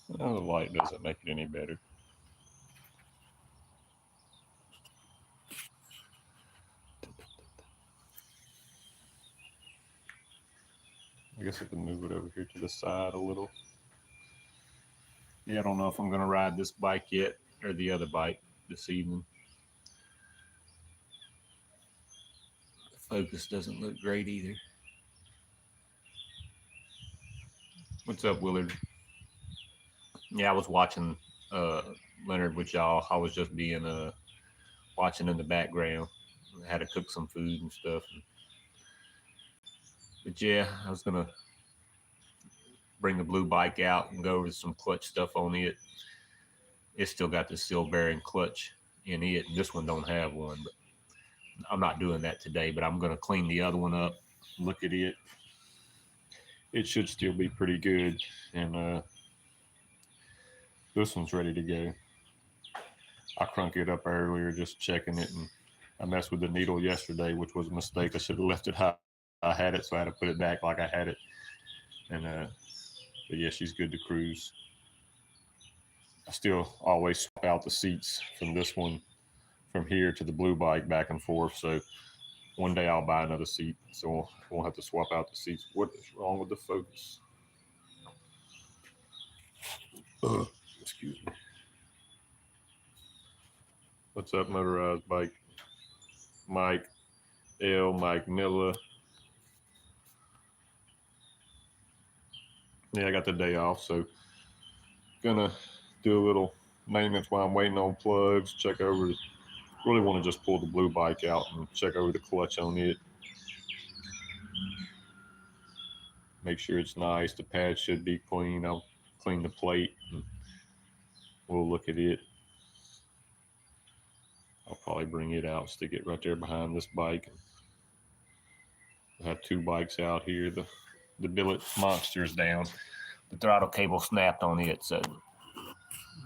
Well, the light doesn't make it any better. I guess I can move it over here to the side a little. Yeah, I don't know if I'm going to ride this bike yet or the other bike this evening. The focus doesn't look great either. What's up, Willard? Yeah, I was watching Leonard with y'all. I was just being watching in the background. I had to cook some food and stuff. But yeah, I was gonna bring the blue bike out and go over some clutch stuff on it. It's still got the seal bearing clutch in it. This one don't have one, but I'm not doing that today. But I'm gonna clean the other one up. Look at it. It should still be pretty good, and this one's ready to go. I crunk it up earlier, just checking it, and I messed with the needle yesterday, which was a mistake. I should have left it how I had it, so I had to put it back like I had it. And but yeah, she's good to cruise. I still always swap out the seats from this one, from here to the blue bike, back and forth. So one day I'll buy another seat, so we'll have to swap out the seats. What is wrong with the focus? Excuse me. What's up, motorized bike? Mike L, Mike Miller. Yeah, I got the day off, so gonna do a little maintenance while I'm waiting on plugs. Check over. Really want to just pull the blue bike out and check over the clutch on it. Make sure it's nice. The pad should be clean. I'll clean the plate and we'll look at it. I'll probably bring it out, stick it right there behind this bike. I have two bikes out here. The billet monster's down. The throttle cable snapped on it, so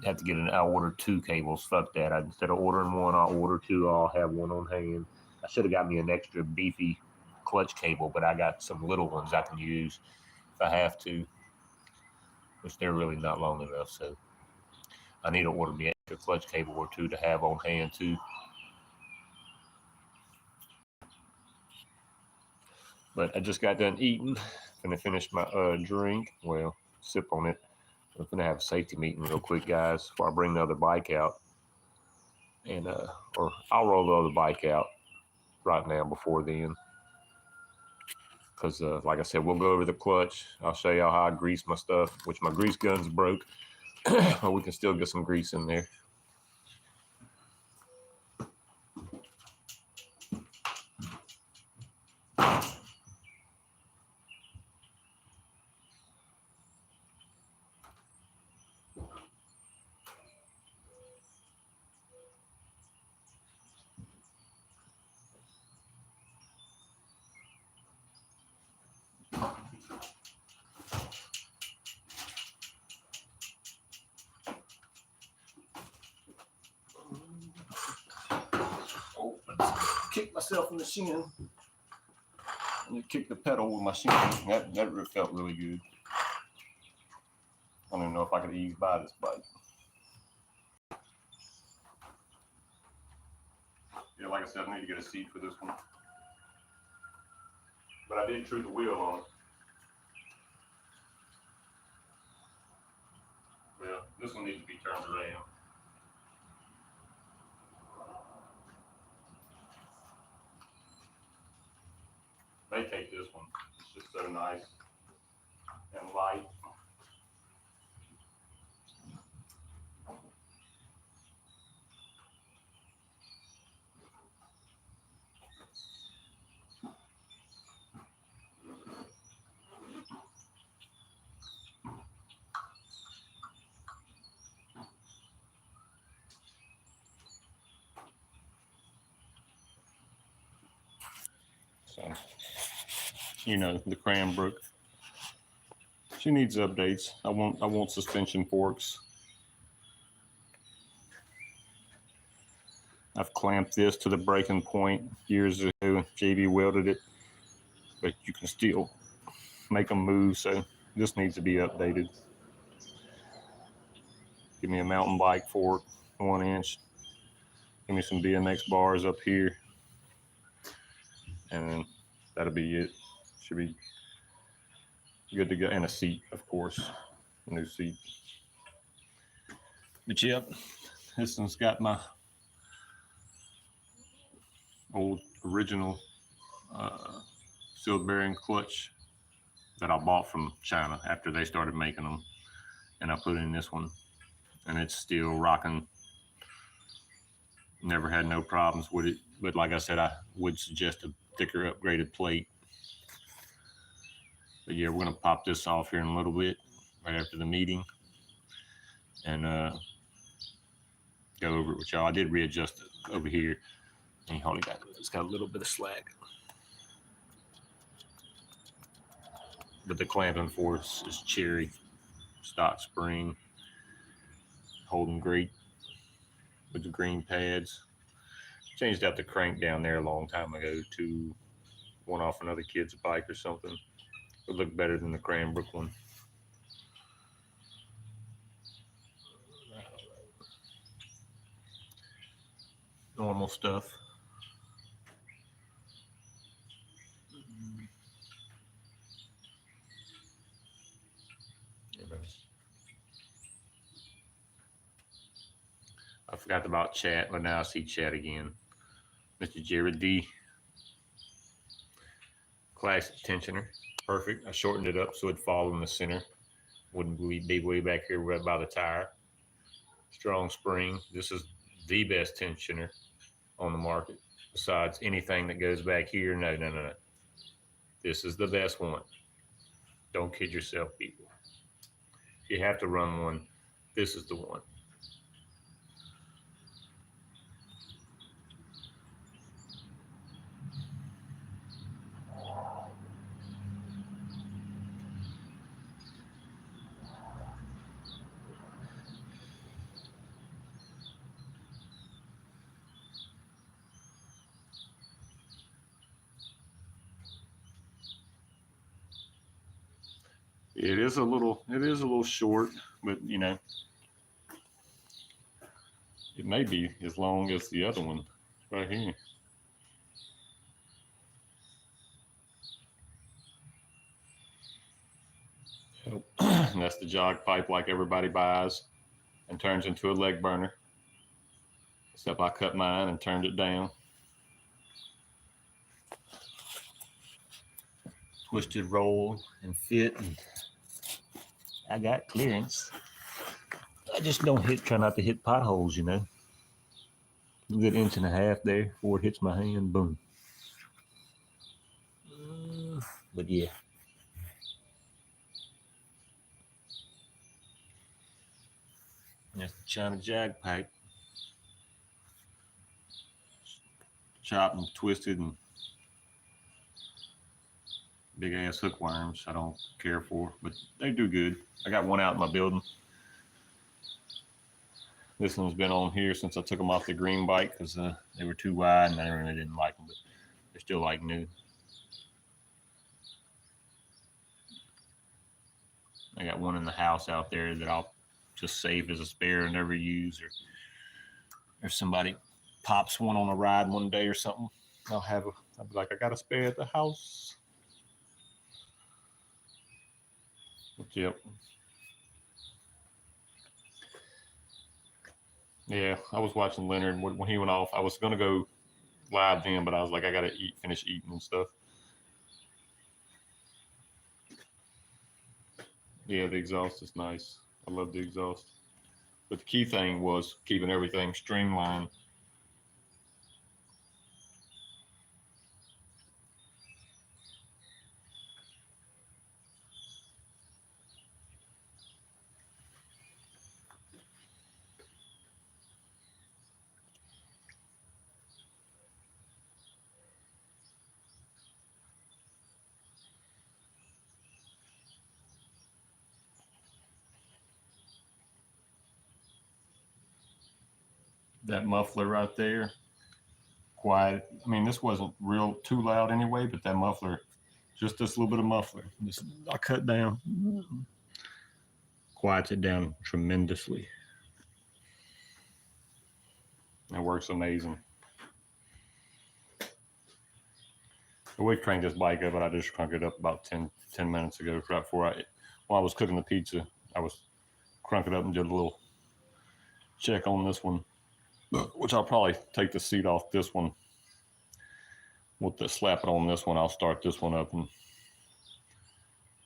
I have to get I ordered two cables. Fuck that. Instead of ordering one, I'll order two. I'll have one on hand. I should have got me an extra beefy clutch cable, but I got some little ones I can use if I have to, which they're really not long enough. So I need to order me an extra clutch cable or two to have on hand too. But I just got done eating. Gonna finish my drink. Well, sip on it. I'm gonna have a safety meeting real quick, guys, before I bring the other bike out. And or I'll roll the other bike out right now before then. Because like I said, we'll go over the clutch. I'll show y'all how I grease my stuff, which my grease gun's broke. But we can still get some grease in there. Oh, kick myself in the shin. And kick the pedal with my shin. That felt really good. I don't even know if I could ease by this bike. Yeah, like I said, I need to get a seat for this one. But I did true the wheel on it. Well, this one needs to be turned around. They take this one. It's just so nice and light. So, you know, the Cranbrook. She needs updates. I want suspension forks. I've clamped this to the breaking point years ago. JB welded it, but you can still make them move. So this needs to be updated. Give me a mountain bike fork, 1 inch. Give me some BMX bars up here. And that'll be it. Should be good to go. And a seat, of course. A new seat. But yep, this one's got my old original sealed bearing clutch that I bought from China after they started making them. And I put in this one. And it's still rocking. Never had no problems with it. But like I said, I would suggest a thicker upgraded plate. But yeah, we're going to pop this off here in a little bit, right after the meeting. And go over it with y'all. I did readjust it over here. And it's got a little bit of slack. But the clamping force is cherry, stock spring, holding great with the green pads. Changed out the crank down there a long time ago to one off another kid's bike or something. It would look better than the Cranbrook one. Normal stuff. I forgot about chat, but now I see chat again. Mr. Jared D. Classic tensioner. Perfect. I shortened it up so it'd fall in the center. Wouldn't be way back here right by the tire. Strong spring. This is the best tensioner on the market. Besides anything that goes back here, no. This is the best one. Don't kid yourself, people. If you have to run one, this is the one. It is a little short, but you know, it may be as long as the other one right here. And that's the jog pipe like everybody buys and turns into a leg burner. Except I cut mine and turned it down. Twisted roll and fit, and I got clearance. I just try not to hit potholes, you know. A good 1.5 inches there before it hits my hand, boom. But yeah. That's the China jag pipe. Chopped and twisted and big ass hookworms I don't care for, but they do good. I got one out in my building. This one's been on here since I took them off the green bike because they were too wide and I really didn't like them, but they're still like new. I got one in the house out there that I'll just save as a spare and never use, or if somebody pops one on a ride one day or something, I'll be like, I got a spare at the house. But yep. Yeah, I was watching Leonard when he went off. I was gonna go live then, but I was like, I gotta finish eating and stuff. Yeah, the exhaust is nice. I love the exhaust. But the key thing was keeping everything streamlined. That muffler right there, quiet. I mean, this wasn't real too loud anyway, but that muffler, just this little bit of muffler, I cut down, quiets it down tremendously. It works amazing. We cranked this bike up, but I just cranked it up about 10 minutes ago, right before while I was cooking the pizza. I was cranking it up and did a little check on this one, which I'll probably take the seat off this one. Slap it on this one. I'll start this one up and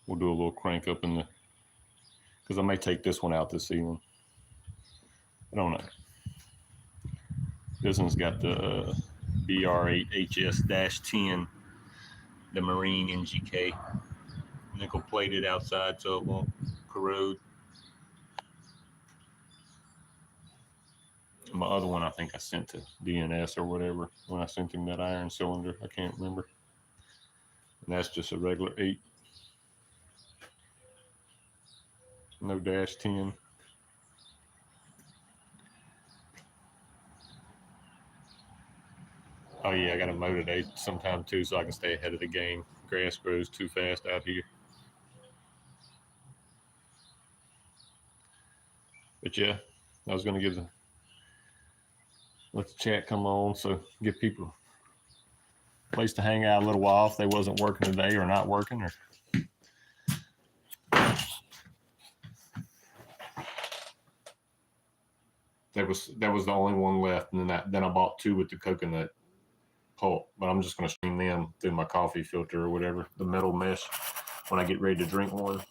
we'll do a little crank up in the, because I may take this one out this evening. I don't know. This one's got the BR8HS-10, the Marine NGK, nickel plated outside so it won't corrode. My other one I think I sent to DNS or whatever when I sent him that iron cylinder. I can't remember. And that's just a regular 8. No -10. Oh yeah, I got to mow today sometime too so I can stay ahead of the game. Grass grows too fast out here. But yeah, I was going to let the chat come on, so give people a place to hang out a little while if they wasn't working today or not working. Or that was the only one left, and then I bought 2 with the coconut pulp, but I'm just going to stream them through my coffee filter or whatever, the metal mesh, when I get ready to drink one.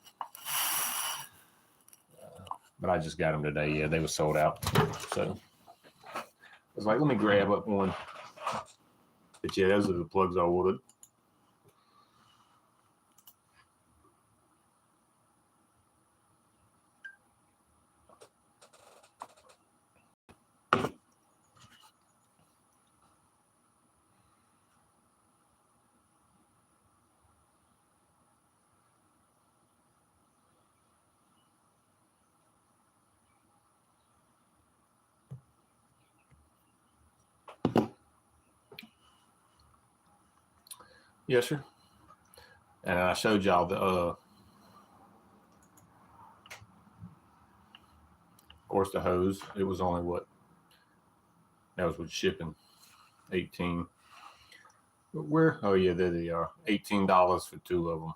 But I just got them today. Yeah, they were sold out. So I was like, let me grab up one. But yeah, those are the plugs I ordered. Yes, sir. And I showed y'all the, of course, the hose. It was only what? That was with shipping, 18. But where? Oh yeah, there they are. $18 for 2 of them.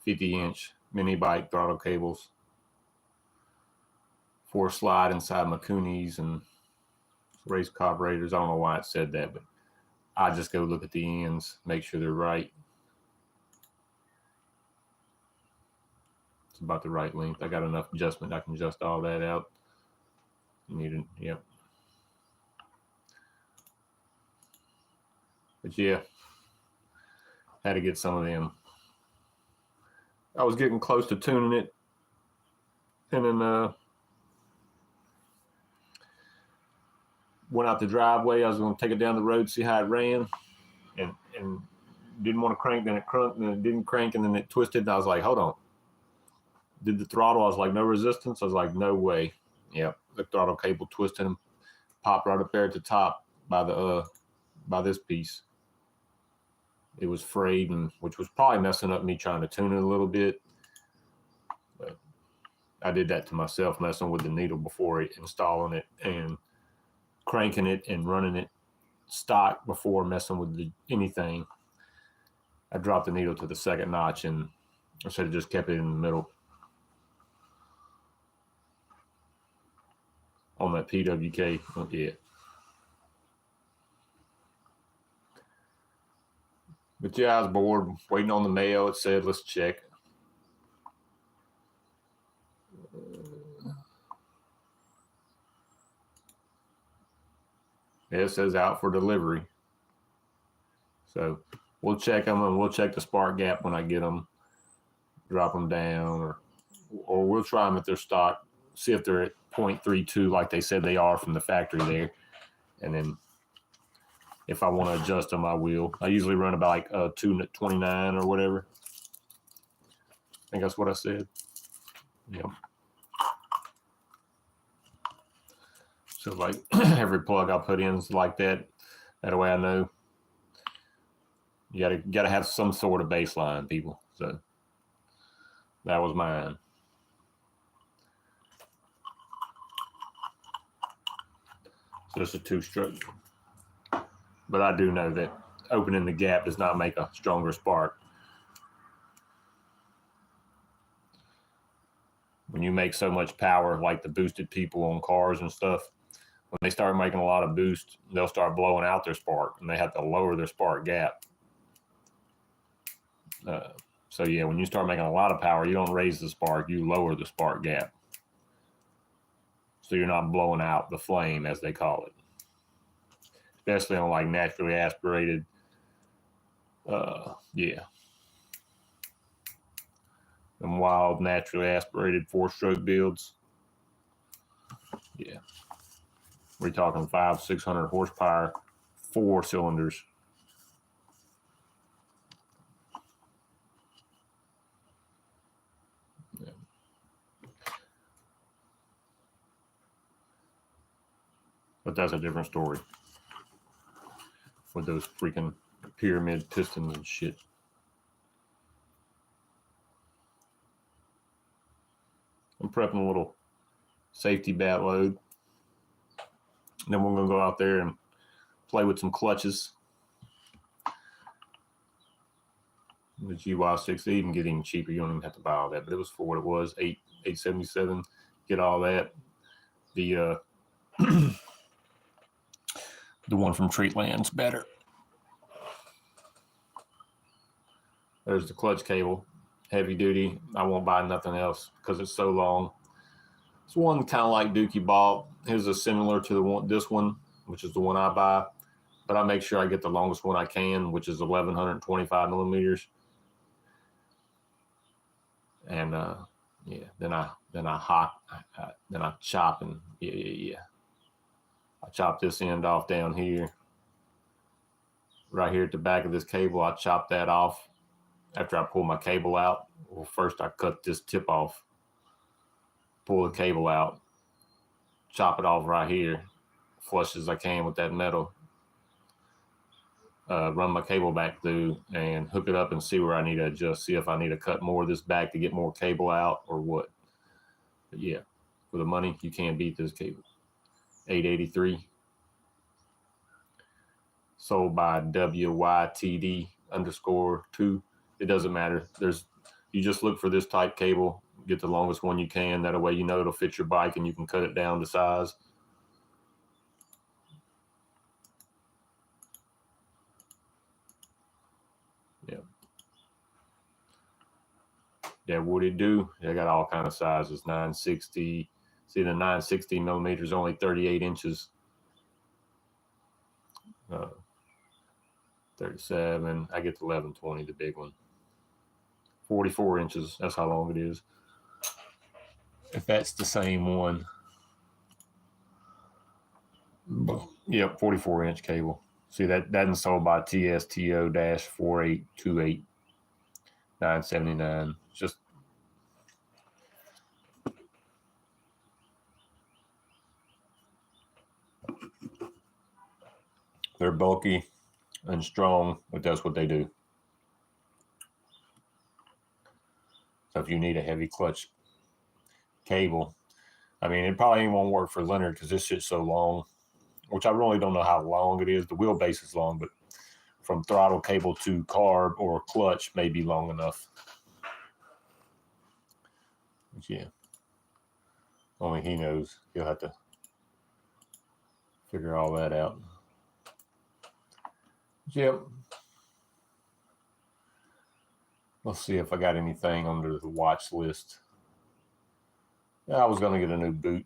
50-inch mini bike throttle cables. 4 slide inside Makunis and race carburetors. I don't know why it said that, but I just go look at the ends, make sure they're right. It's about the right length. I got enough adjustment. I can adjust all that out. You need it. Yep. But yeah, had to get some of them. I was getting close to tuning it, and then went out the driveway. I was going to take it down the road, see how it ran, and didn't want to crank. Then it cranked, and it didn't crank, and then it twisted. And I was like, hold on. Did the throttle? I was like, no resistance. I was like, no way. Yep, the throttle cable twisted and popped right up there at the top by the by this piece. It was frayed, and which was probably messing up me trying to tune it a little bit. But I did that to myself, messing with the needle before installing it and cranking it and running it stock before messing with anything. I dropped the needle to the 2nd notch, and I should have just kept it in the middle on that PWK. Oh, yeah. But yeah, I was bored, waiting on the mail. It said, let's check. It says out for delivery. So we'll check them, and we'll check the spark gap when I get them, drop them down, or we'll try them at their stock, see if they're at 0.32 like they said they are from the factory there. And then if I want to adjust them, I will. I usually run about like 229 or whatever. I think that's what I said. Yep. So like every plug I put in is like that. That way I know you gotta have some sort of baseline, people. So that was mine. Just a two-stroke. But I do know that opening the gap does not make a stronger spark. When you make so much power, like the boosted people on cars and stuff, when they start making a lot of boost, they'll start blowing out their spark, and they have to lower their spark gap. So yeah, when you start making a lot of power, you don't raise the spark, you lower the spark gap. So you're not blowing out the flame, as they call it. Especially on like naturally aspirated, yeah. Them wild, naturally aspirated 4-stroke builds. Yeah. We're talking 500-600 horsepower, 4 cylinders. Yeah. But that's a different story with those freaking pyramid pistons and shit. I'm prepping a little safety bat load. And then we're going to go out there and play with some clutches. The GY6, they even get even cheaper. You don't even have to buy all that, but it was for what it was, $877. Get all that. The the one from Treatland's better. There's the clutch cable, heavy duty. I won't buy nothing else because it's so long. It's one kind of like Dookie bought. His is similar to the one, this one, which is the one I buy, but I make sure I get the longest one I can, which is 1125 millimeters. And yeah, then I chop and yeah. I chop this end off down here. Right here at the back of this cable, I chop that off after I pull my cable out. Well, first I cut this tip off, pull the cable out, chop it off right here, flush as I can with that metal. Run my cable back through and hook it up and see where I need to adjust, see if I need to cut more of this back to get more cable out or what. But yeah, for the money, you can't beat this cable. $883. Sold by WYTD_2. It doesn't matter. You just look for this type cable, get the longest one you can. That way you know it'll fit your bike and you can cut it down to size. Yeah. Yeah, what it do? They got all kind of sizes. 960. See, the 960 millimeters only 38 inches. 37. I get the 1120, the big one. 44 inches. That's how long it is. If that's the same one. Yep, 44-inch cable. See, that's sold by TSTO-4828. $979. Just they're bulky and strong, but that's what they do. So if you need a heavy clutch cable, I mean, it probably won't work for Leonard because this shit's so long, which I really don't know how long it is. The wheelbase is long, but from throttle cable to carb or clutch may be long enough. But yeah, only he knows. He'll have to figure all that out. Yep. Let's see if I got anything under the watch list. Yeah, I was going to get a new boot,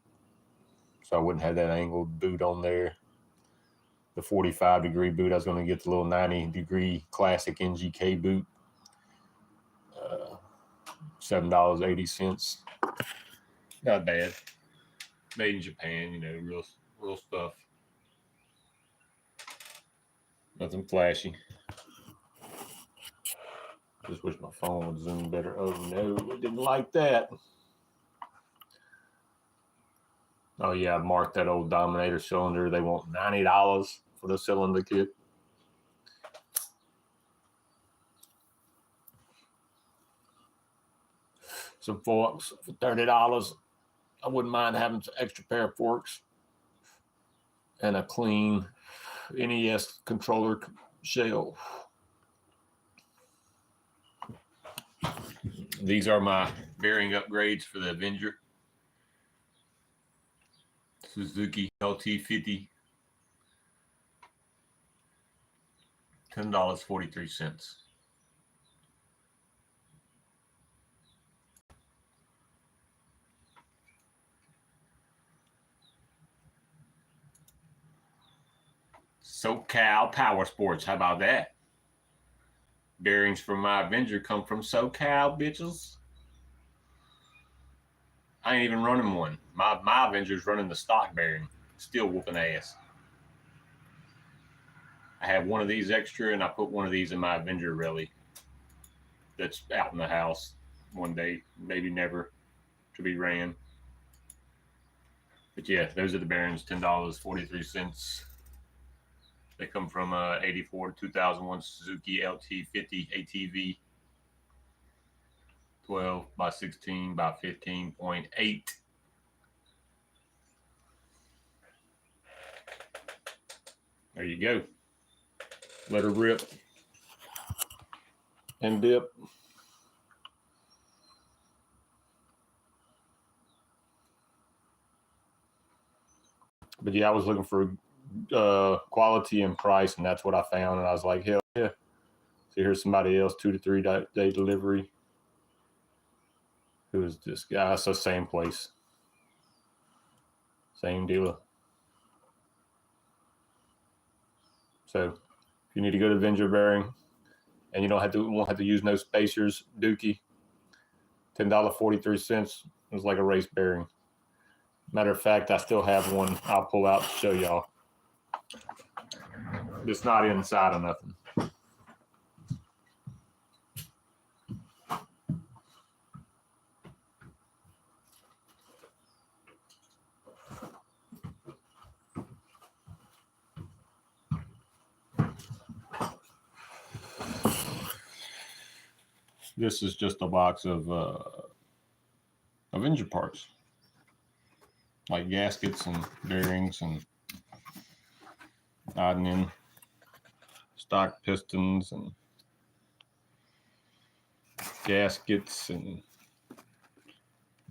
so I wouldn't have that angled boot on there. The 45-degree boot, I was going to get the little 90-degree classic NGK boot. $7.80. Not bad. Made in Japan, you know, real stuff. Nothing flashy. Just wish my phone would zoom better. Oh no, it didn't like that. Oh yeah, I marked that old Dominator cylinder. They want $90 for the cylinder kit. Some forks for $30. I wouldn't mind having some extra pair of forks. and a clean NES controller shell. These are my bearing upgrades for the Avenger. Suzuki LT50. $10.43. SoCal Power Sports. How about that? Bearings for my Avenger come from SoCal, bitches. I ain't even running one. My Avenger's running the stock bearing. Still whooping ass. I have one of these extra, and I put one of these in my Avenger Rally that's out in the house one day, maybe never, to be ran. But yeah, those are the bearings, $10.43. They come from 84 to 2001 Suzuki LT50 ATV, 12 by 16 by 15.8. There you go. Let her rip and dip. But yeah, I was looking for quality and price, and that's what I found. And I was like, hell yeah. So here's somebody else, 2 to 3 day delivery. Who is this guy? It's the same place. Same dealer. So if you need a good Avenger bearing and you won't have to use no spacers, Dookie, $10.43 is like a race bearing. Matter of fact, I still have one I'll pull out to show y'all. It's not inside of nothing. This is just a box of Avenger parts, like gaskets and bearings and odd and in stock pistons and gaskets and,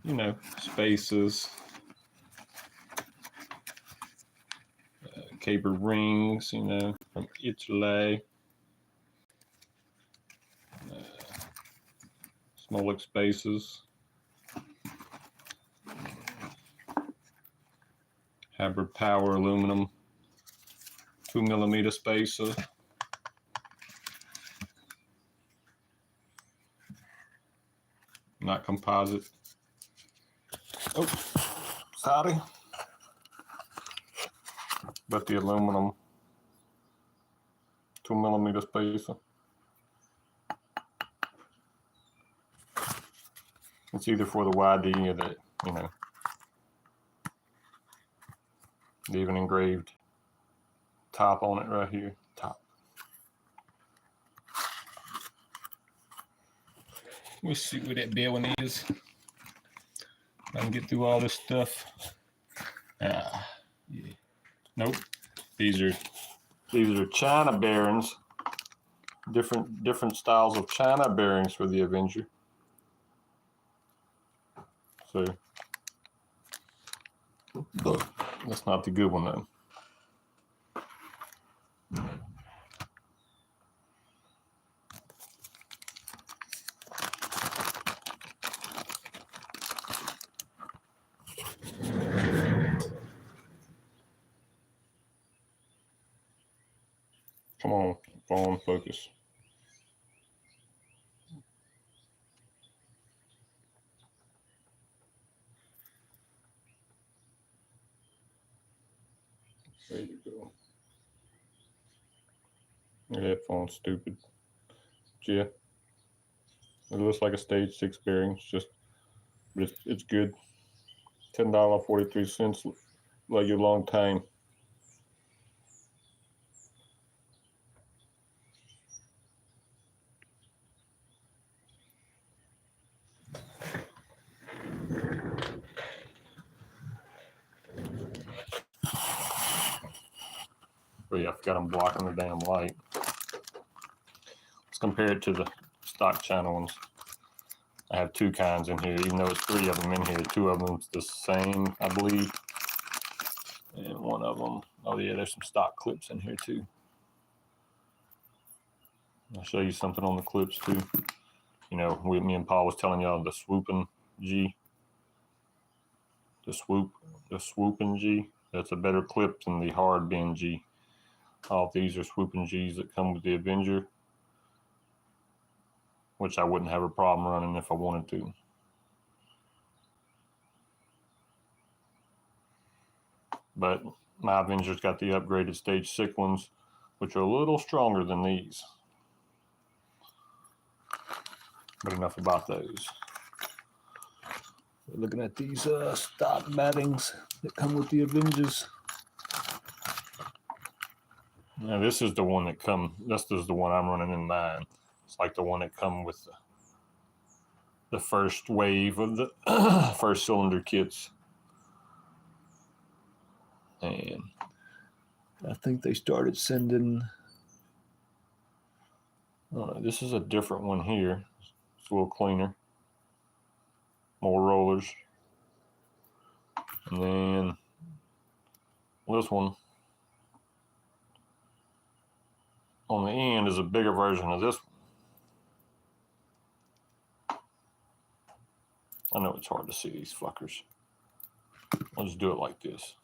you know, spaces, caber rings, you know, from Italy. Smolik spaces, Haber Power aluminum 2mm spacer, not composite. Oh, sorry, but the aluminum 2mm spacer. It's either for the YD or the, you know, they even engraved top on it right here, top. Let's see what that bell one is. I can get through all this stuff. Yeah. Nope. These are China bearings. Different styles of China bearings for the Avenger. So that's not the good one though. Come on, phone, focus. There you go. Your headphone's stupid. Yeah. It looks like a stage 6 bearing. But it's good. $10.43, like a long time. Oh yeah, I forgot I'm blocking the damn light. Let's compare it to the stock channel ones. I have two kinds in here, even though it's three of them in here. Two of them's the same, I believe. And one of them, oh yeah, there's some stock clips in here too. I'll show you something on the clips too. You know, me and Paul was telling y'all the swooping G. The swooping G. That's a better clip than the hard bend G. All of these are swooping Gs that come with the Avenger, which I wouldn't have a problem running if I wanted to. But my Avenger's got the upgraded stage 6 ones, which are a little stronger than these. But enough about those. We're looking at these stock battings that come with the Avengers. Now this is the one that this is the one I'm running in mine. It's like the one that come with the first wave of the first cylinder kits. And I think they started sending, this is a different one here. It's a little cleaner. More rollers. And then this one on the end is a bigger version of this one. I know it's hard to see these fuckers. I'll just do it like this.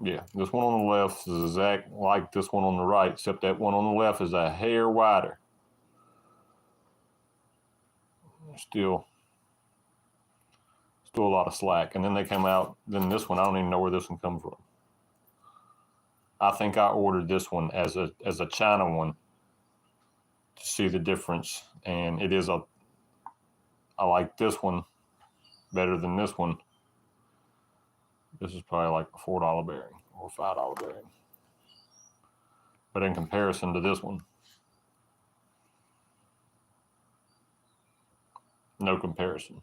Yeah, this one on the left is exact like this one on the right, except that one on the left is a hair wider. Still a lot of slack. And then they come out, then this one, I don't even know where this one comes from. I think I ordered this one as a China one to see the difference. And it is I like this one better than this one. This is probably like a $4 bearing or $5 bearing. But in comparison to this one, no comparison.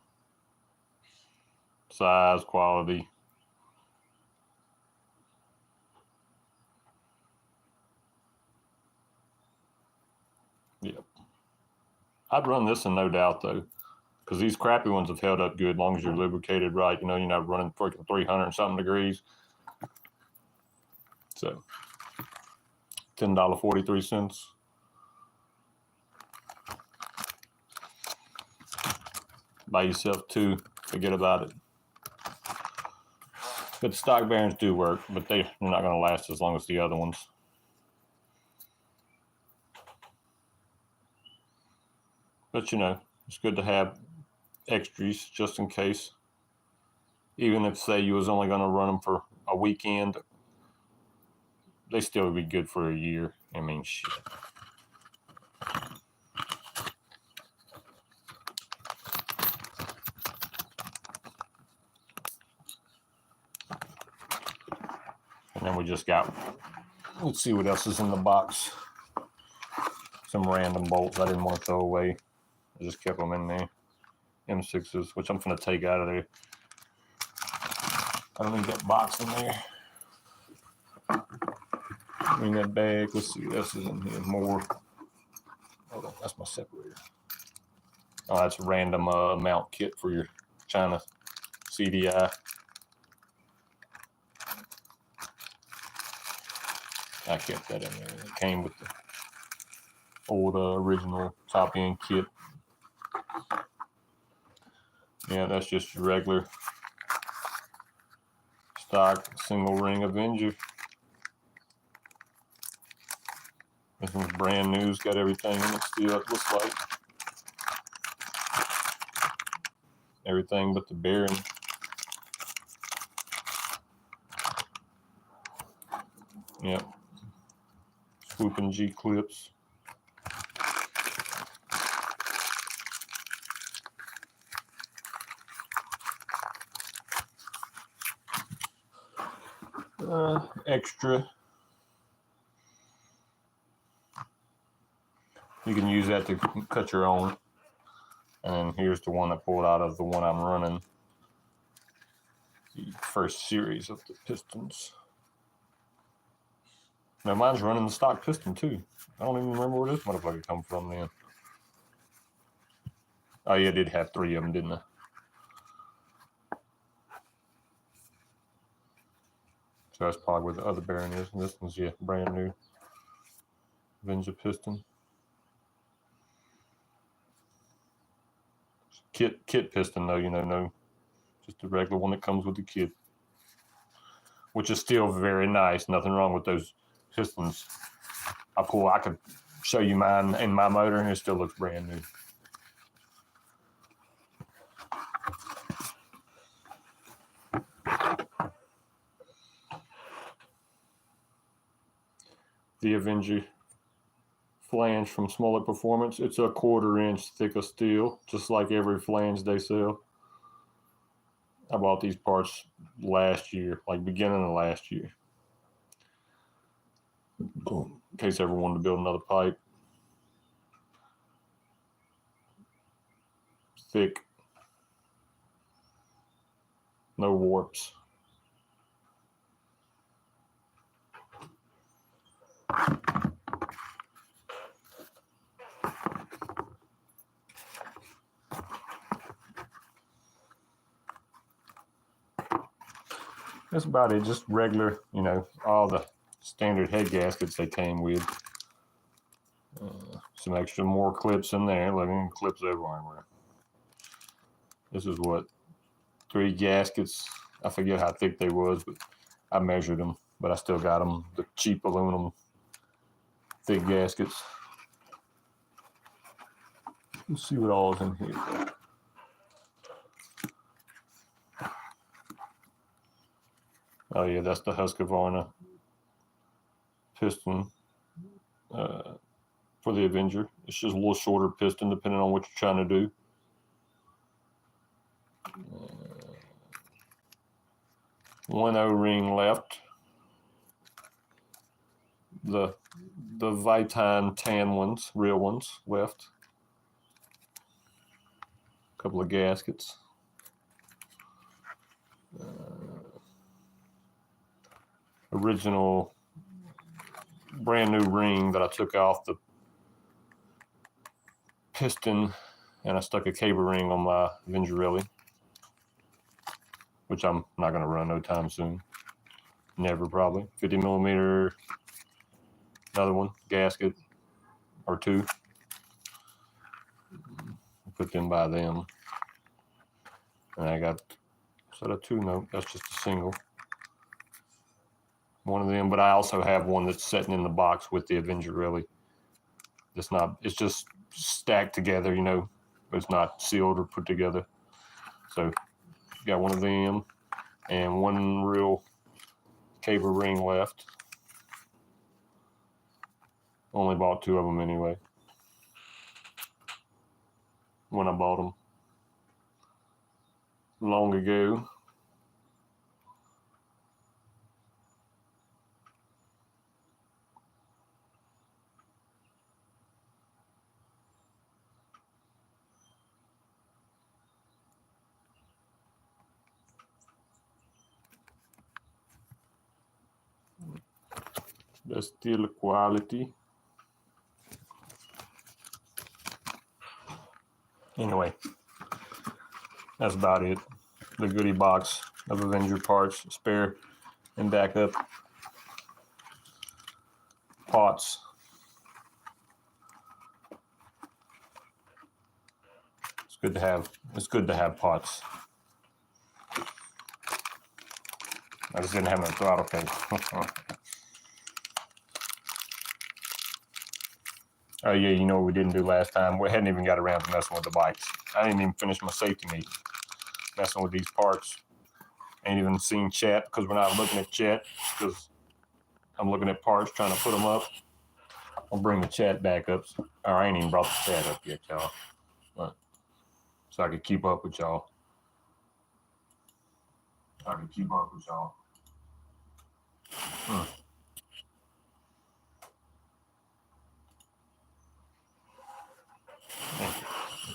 Size, quality. Yep. I'd run this in no doubt though, because these crappy ones have held up good as long as you're lubricated right. You know, you're not running freaking 300 and something degrees. So $10.43. Buy yourself two, forget about it. But the stock bearings do work, but they're not going to last as long as the other ones. But you know, it's good to have extras just in case. Even if, say, you was only going to run them for a weekend, they still would be good for a year. I mean, shit. And then we just got, let's see what else is in the box. Some random bolts I didn't want to throw away. I just kept them in there. M6s, which I'm going to take out of there. I don't need that box in there. In that bag, let's see what else is in here. More. Hold on, that's my separator. Oh, that's a random mount kit for your China CDI. I kept that in there. It came with the old original top end kit. Yeah, that's just your regular stock single ring Avenger. This one's brand new. It's got everything in it still, it looks like. Everything but the bearing. Yep. Swooping G clips. Extra. You can use that to cut your own. And here's the one I pulled out of the one I'm running. the first series of the pistons. Now mine's running the stock piston too. I don't even remember where this motherfucker come from then. Oh yeah, I did have 3 of them, didn't I? So that's probably where the other bearing is. And this one's, yeah, brand new Avenger piston. Kit piston though, you know, no, just the regular one that comes with the kit, which is still very nice. Nothing wrong with those pistons. I could show you mine in my motor, and it still looks brand new. The Avenger flange from Smollett Performance. It's a 1/4 inch thick of steel, just like every flange they sell. I bought these parts last year, like beginning of last year. In case I ever wanted to build another pipe. Thick. No warps. That's about it. Just regular, you know, all the standard head gaskets they came with. Some extra more clips in there. Look, clips everywhere. This is what, 3 gaskets. I forget how thick they was, but I measured them. But I still got them, the cheap aluminum thick gaskets. Let's see what all is in here. Oh yeah, that's the Husqvarna piston for the Avenger. It's just a little shorter piston depending on what you're trying to do. One O-ring left. The Viton tan ones, real ones, left. A couple of gaskets. Original brand new ring that I took off the piston, and I stuck a cable ring on my Venturelli, which I'm not going to run no time soon. Never, probably. 50 millimeter, another one, gasket, or 2. Put them by them. And I got, is that a 2? No, that's just a single. One of them, but I also have one that's sitting in the box with the Avenger Rally. It's just stacked together, you know, but it's not sealed or put together. So got one of them and one real cable ring left. Only bought 2 of them anyway when I bought them long ago. That's still quality. Anyway, that's about it. The goodie box of Avenger parts, spare and backup pots. It's good to have pots. I just didn't have no throttle cable. Oh yeah, you know what we didn't do last time? We hadn't even got around to messing with the bikes. I didn't even finish my safety meeting. Messing with these parts. Ain't even seen chat because we're not looking at chat because I'm looking at parts trying to put them up. I'll bring the chat back up. Or I ain't even brought the chat up yet, y'all. But, so I can keep up with y'all.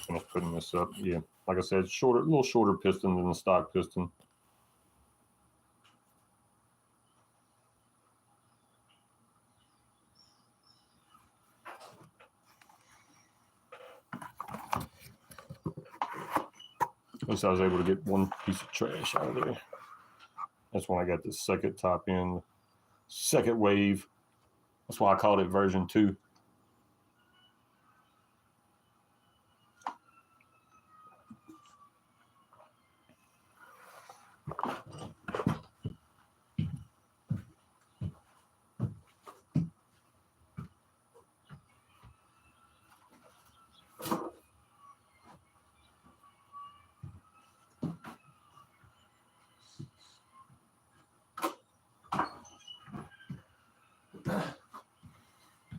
I'm putting this up. Yeah, like I said, a little shorter piston than the stock piston. At least I was able to get one piece of trash out of there. That's when I got the second top end, second wave. That's why I called it version 2.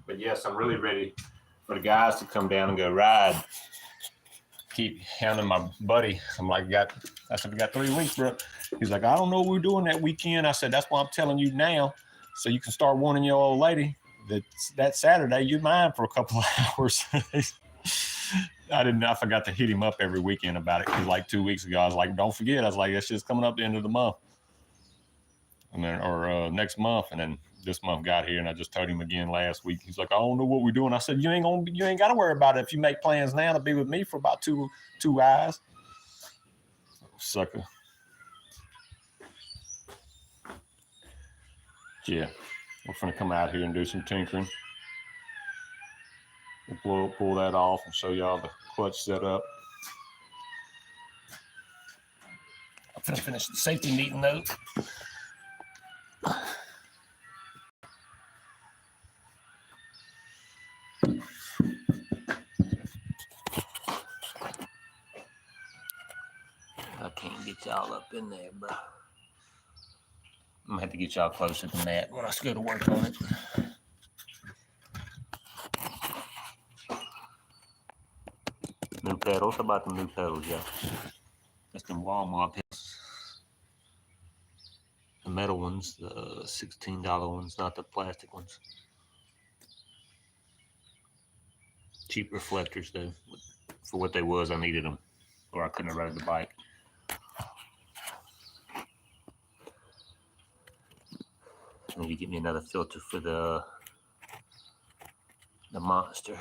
But yes, I'm really ready for the guys to come down and go ride. Keep hounding my buddy. I'm like, I said, we got 3 weeks, bro. He's like, I don't know what we're doing that weekend. I said, that's why I'm telling you now, so you can start warning your old lady that Saturday you're mine for a couple of hours. I forgot to hit him up every weekend about it, because like 2 weeks ago, I was like, don't forget. I was like, that's just coming up the end of the month. And then, or next month. And then this month got here, and I just told him again last week. He's like, I don't know what we're doing. I said, you ain't got to worry about it if you make plans now to be with me for about two hours. Sucker. Yeah, we're gonna come out here and do some tinkering. We'll pull that off and show y'all the clutch setup. I'm gonna finish the safety meeting though. I can't get y'all up in there, bro. I'm gonna have to get y'all closer than that when I go to work on it. New pedals. How about the new pedals, y'all? That's them Walmart pedals. The metal ones, the $16 ones, not the plastic ones. Cheap reflectors, though. For what they was, I needed them, or I couldn't have rode the bike. I need to get me another filter for the Monster.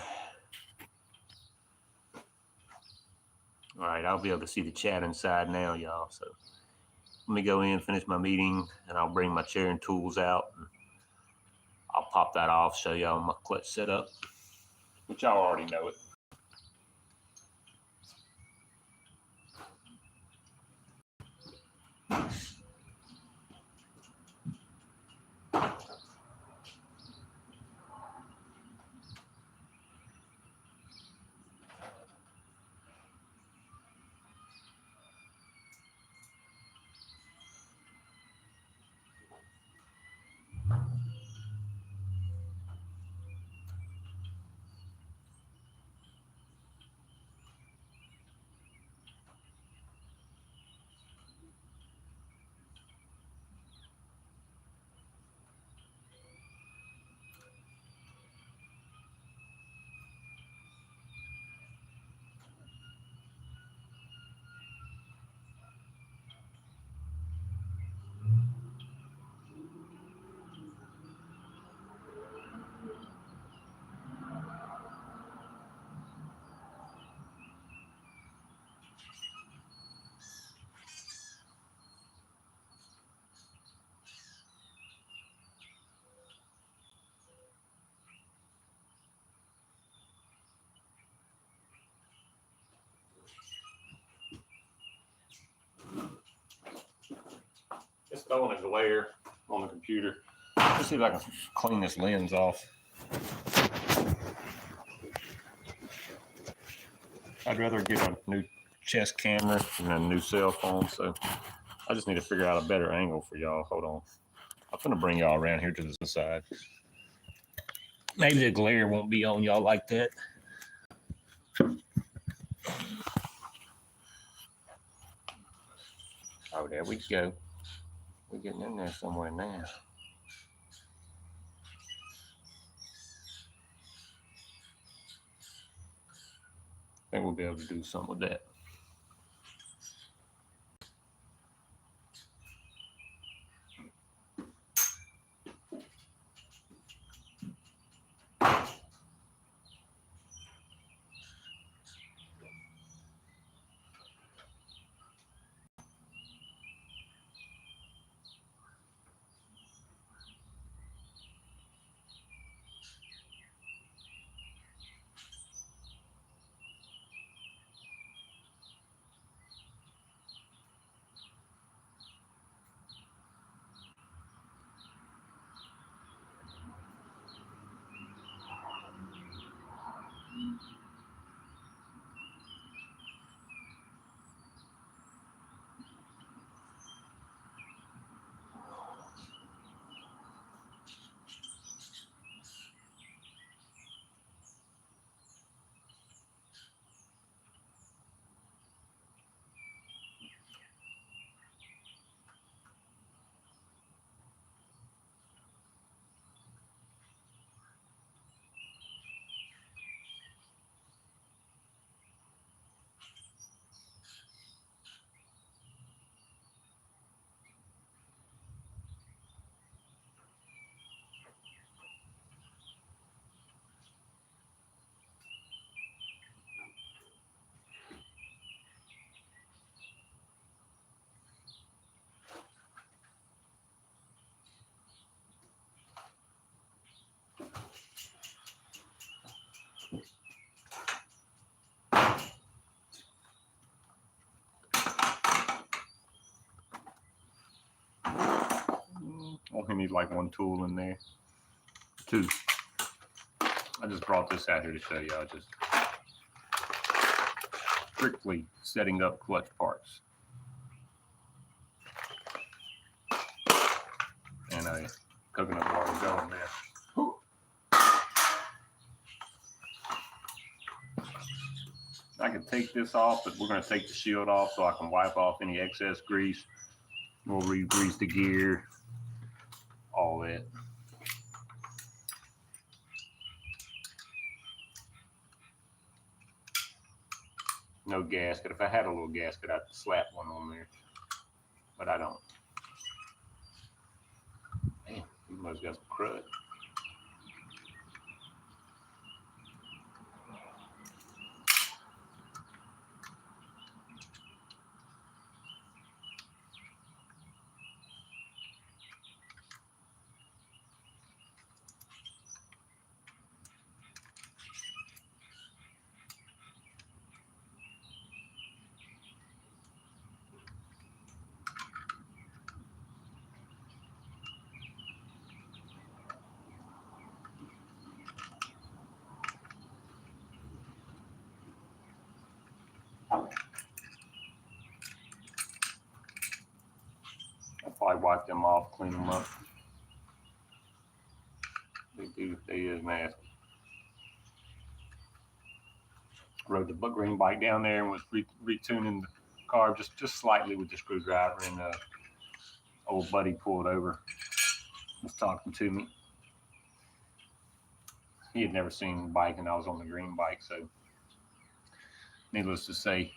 All right, I'll be able to see the chat inside now, y'all. So let me go in, finish my meeting, and I'll bring my chair and tools out. And I'll pop that off, show y'all my clutch setup, which y'all already know it. It's throwing a glare on the computer. Let's see if I can clean this lens off. I'd rather get a new chest camera than a new cell phone, so I just need to figure out a better angle for y'all. Hold on. I'm gonna bring y'all around here to the side. Maybe the glare won't be on y'all like that. Oh, there we go. We're getting in there somewhere now. I think we'll be able to do something with that. We need like one tool in there. Two. I just brought this out here to show y'all just strictly setting up clutch parts. And a coconut water going there. I can take this off, but we're going to take the shield off so I can wipe off any excess grease. We'll re-grease the gear, all that. No gasket. If I had a little gasket, I'd slap one on there, but I don't. Man, you must got some crud. I'll probably wipe them off, clean them up. They is nasty. Rode the green bike down there and was retuning the car just slightly with the screwdriver, and old buddy pulled over, was talking to me. He had never seen the bike, and I was on the green bike, so needless to say,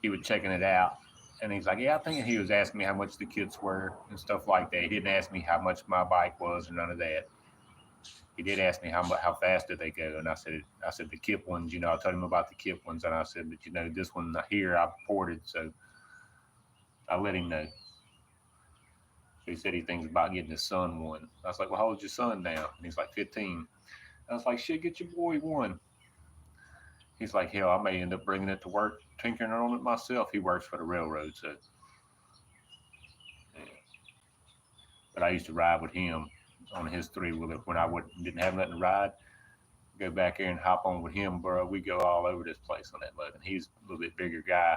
he was checking it out, and he's like, yeah, I think he was asking me how much the kits were and stuff like that. He didn't ask me how much my bike was or none of that. He did ask me how fast did they go, and I said the kit ones, I told him about the kit ones, and I said, but this one here I ported, so I let him know. So he said he thinks about getting his son one. I was like, well, how old's your son now? And he's like 15. I was like, shit, get your boy one. He's like, hell, I may end up bringing it to work, tinkering on it myself. He works for the railroad, so. Yeah. But I used to ride with him on his three-wheeler when I didn't have nothing to ride. Go back there and hop on with him, bro. We go all over this place on that mud. And he's a little bit bigger guy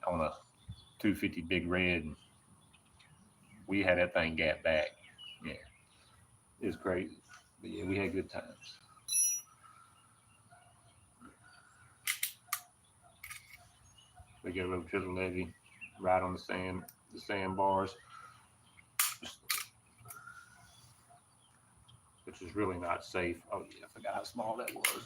on a 250 Big Red. And we had that thing gap back. Yeah, it was crazy. But yeah, we had good times. We get over to the levee, ride on the sandbars, which is really not safe. Oh yeah, I forgot how small that was.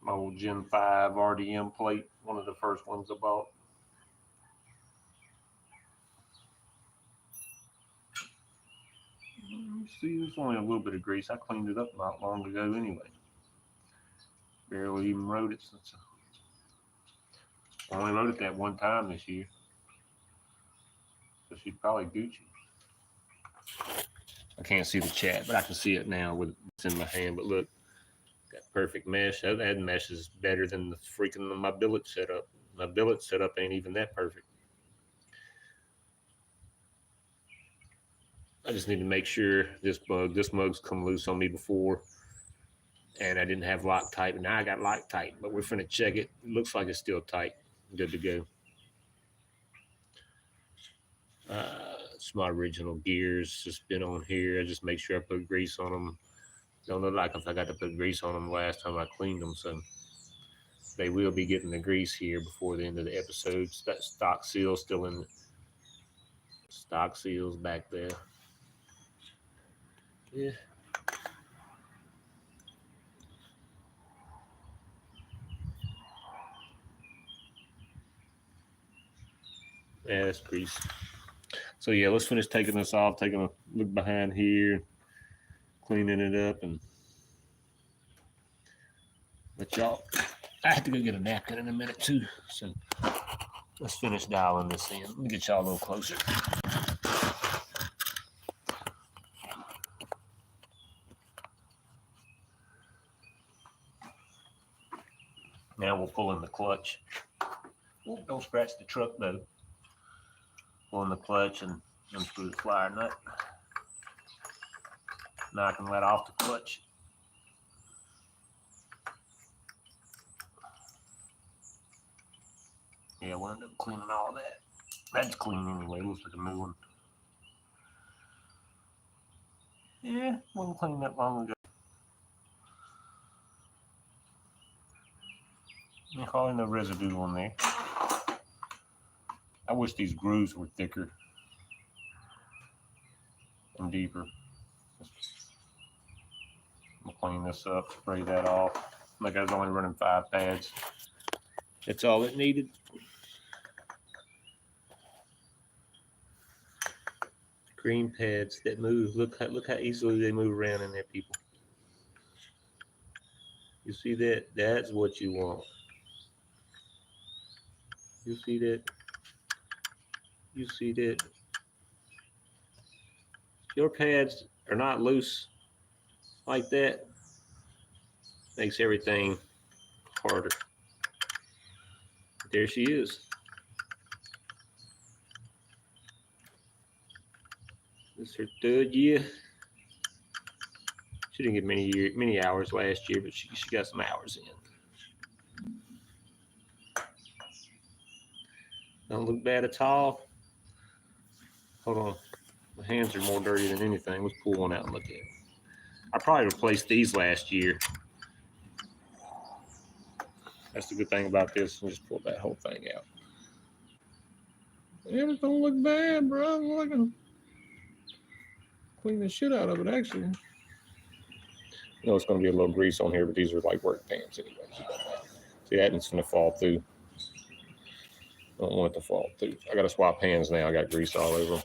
My old Gen 5 RDM plate, one of the first ones I bought. See, there's only a little bit of grease. I cleaned it up not long ago anyway. Barely even rode it since I only rode it that one time this year. So she's probably Gucci. I can't see the chat, but I can see it now with it's in my hand. But look, got perfect mesh. That mesh is better than the freaking my billet setup. My billet setup ain't even that perfect. I just need to make sure this mug's come loose on me before, and I didn't have Loctite, and now I got Loctite, but we're finna check it. It looks like it's still tight. Good to go. It's my original gears, just been on here. I just make sure I put grease on them. Don't look like if I got to put grease on them last time I cleaned them, so they will be getting the grease here before the end of the episode. That stock seal still in the stock seals back there. Yeah. Yeah, that's grease. So yeah, let's finish taking this off, taking a look behind here, cleaning it up, and let y'all. I have to go get a napkin in a minute too, so let's finish dialing this in. Let me get y'all a little closer. Now we'll pull in the clutch. Ooh, don't scratch the truck though. Pull in the clutch and unscrew the flyer nut. Now I can let off the clutch. Yeah, we'll end up cleaning all that. That's clean anyway, looks like a new one. Yeah, wasn't cleaned that long ago. There's hardly no residue on there. I wish these grooves were thicker and deeper. I'm gonna clean this up, spray that off. Like I was only running 5 pads. That's all it needed. Green pads that move. Look how easily they move around in there, people. You see that? That's what you want. You see that? You see that? Your pads are not loose like that. Makes everything harder. There she is. This is her 3rd year. She didn't get many hours last year, but she got some hours in. Don't look bad at all. Hold on. My hands are more dirty than anything. Let's pull one out and look at it. I probably replaced these last year. That's the good thing about this. I'll just pull that whole thing out. Yeah, it don't look bad, bro. I'm gonna clean the shit out of it, actually. You know, it's going to be a little grease on here, but these are like work pants anyway. See, that one's going to fall through. Don't want it to fall through. I got to swap hands now. I got grease all over them.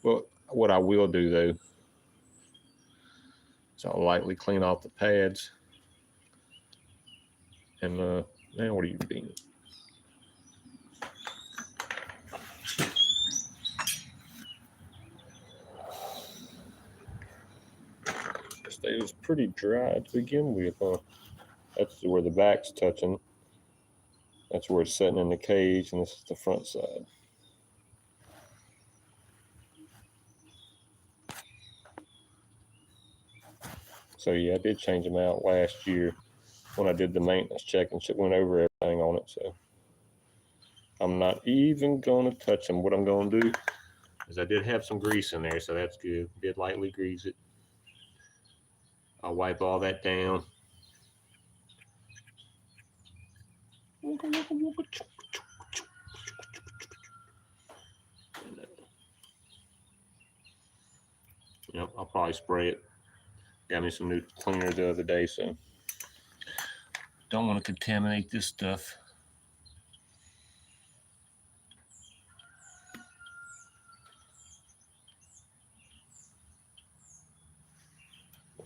Well, what I will do, though, is I'll lightly clean off the pads. And now what are you doing? It was pretty dry to begin with. That's where the back's touching. That's where it's sitting in the cage, and this is the front side. So yeah, I did change them out last year when I did the maintenance check and went over everything on it. So I'm not even going to touch them. What I'm going to do is I did have some grease in there, so that's good. Did lightly grease it. I'll wipe all that down. Yep, I'll probably spray it. Got me some new cleaner the other day, so don't want to contaminate this stuff.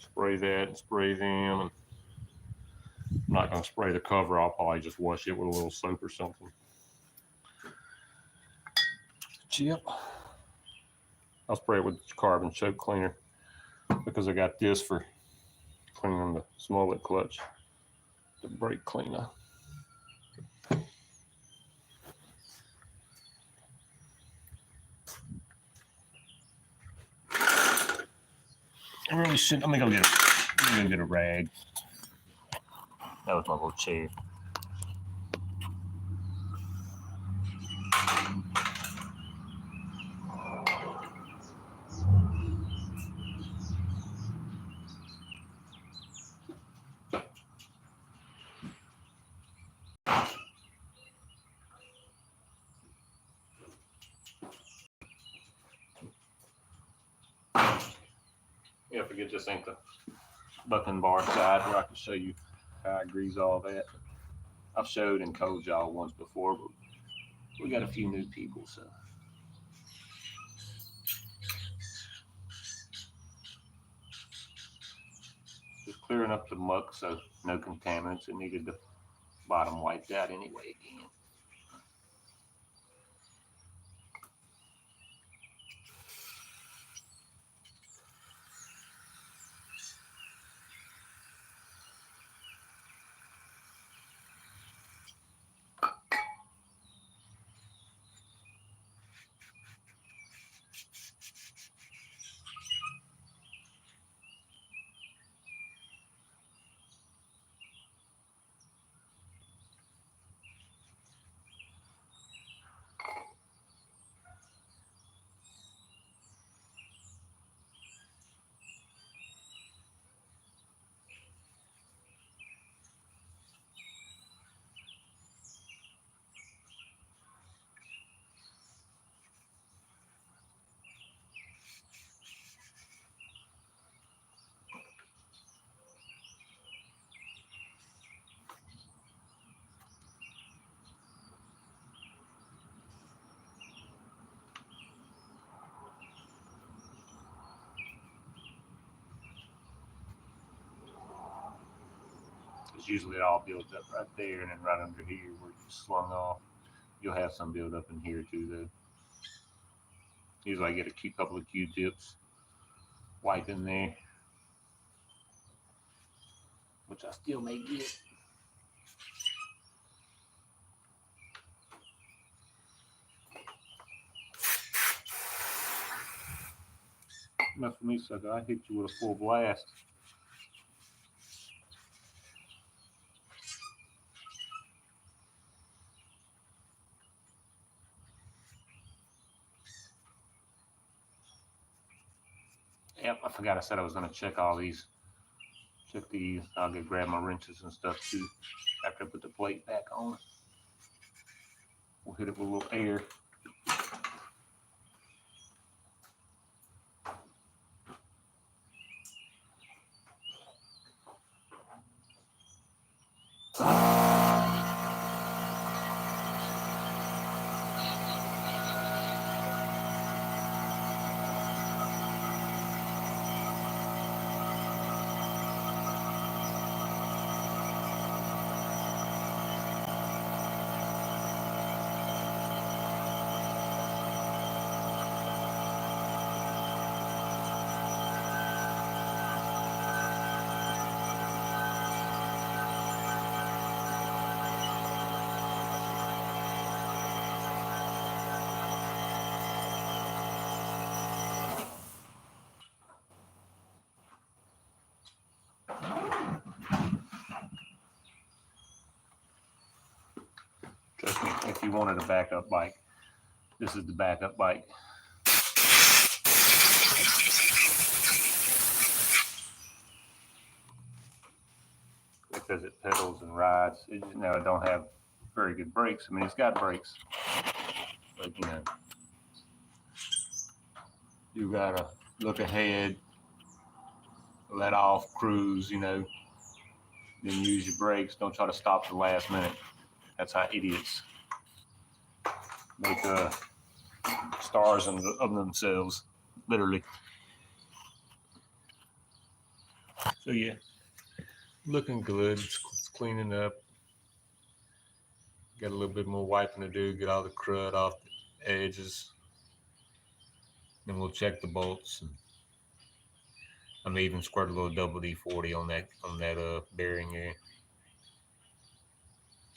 Spray that, spray them. And I'm not going to spray the cover. I'll probably just wash it with a little soap or something. Yep. I'll spray it with carbon choke cleaner because I got this for cleaning the smollett clutch, the brake cleaner. I really shouldn't. Let me go get a rag. That was my little chair. Yeah, forget this ain't the bucking bar side where I can show you how I grease all that. I've showed and told y'all once before, but we got a few new people, so. Just clearing up the muck so no contaminants. It needed the bottom wiped out anyway again. Because usually it all builds up right there and then right under here where it's slung off. You'll have some build up in here too though. Usually I get a couple of Q-tips, wipe in there, which I still may get. Enough for me, sucker. I hit you with a full blast. Yep, I forgot I said I was gonna check all these. Check these. I'll go grab my wrenches and stuff too after I put the plate back on. We'll hit it with a little air. Trust me, if you wanted a backup bike, this is the backup bike. Because it pedals and rides. It don't have very good brakes. I mean, it's got brakes, but you gotta look ahead, let off, cruise, then use your brakes. Don't try to stop at the last minute. That's how idiots make stars of themselves, literally. So yeah, looking good. It's cleaning up. Got a little bit more wiping to do. Get all the crud off the edges. Then we'll check the bolts. And I may even squirt a little double D40 on that bearing here,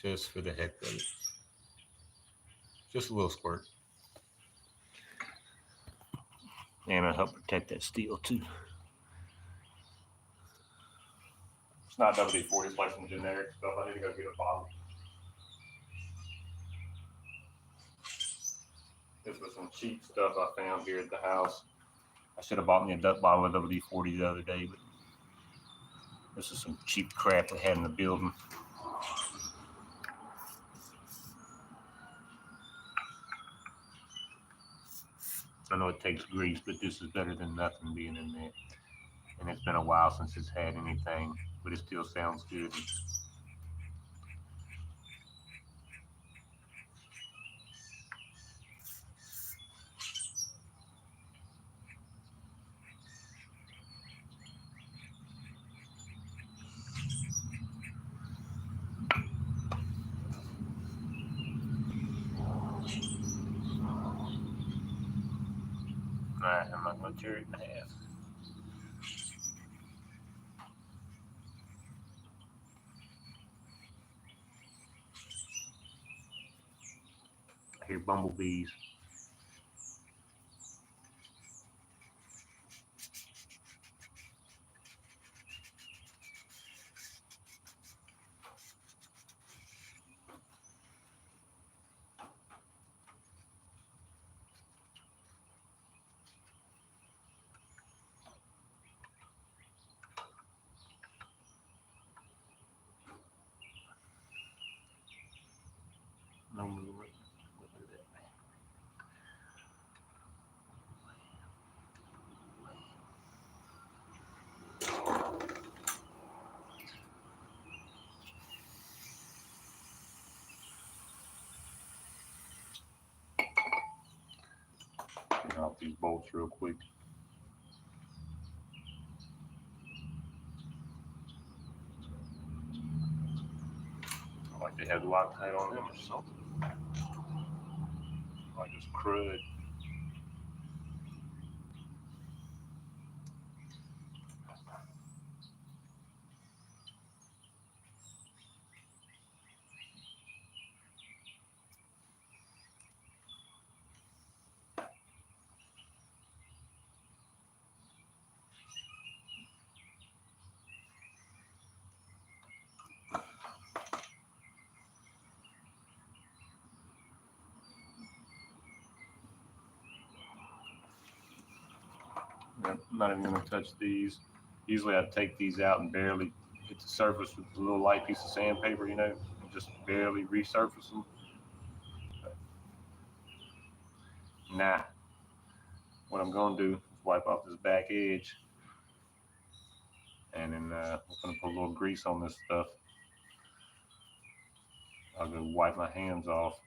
just for the heck of it. Just a little squirt. And it'll help protect that steel too. It's not double D40, it's like some generic stuff. I need to go get a bottle. This was some cheap stuff I found here at the house. I should have bought me a duck bottle of WD-40 the other day, but this is some cheap crap we had in the building. I know it takes grease, but this is better than nothing being in there. And it's been a while since it's had anything, but it still sounds good. Alright, I'm not going to tear it in half. I hear bumblebees. No movement. Get off these bolts real quick. Like they had Loctite on them or something. Like it's crud. I'm not even going to touch these. Usually I take these out and barely hit the surface with a little light piece of sandpaper, you know, and just barely resurface them. Nah, what I'm going to do is wipe off this back edge, and then I'm going to put a little grease on this stuff. I'll go wipe my hands off.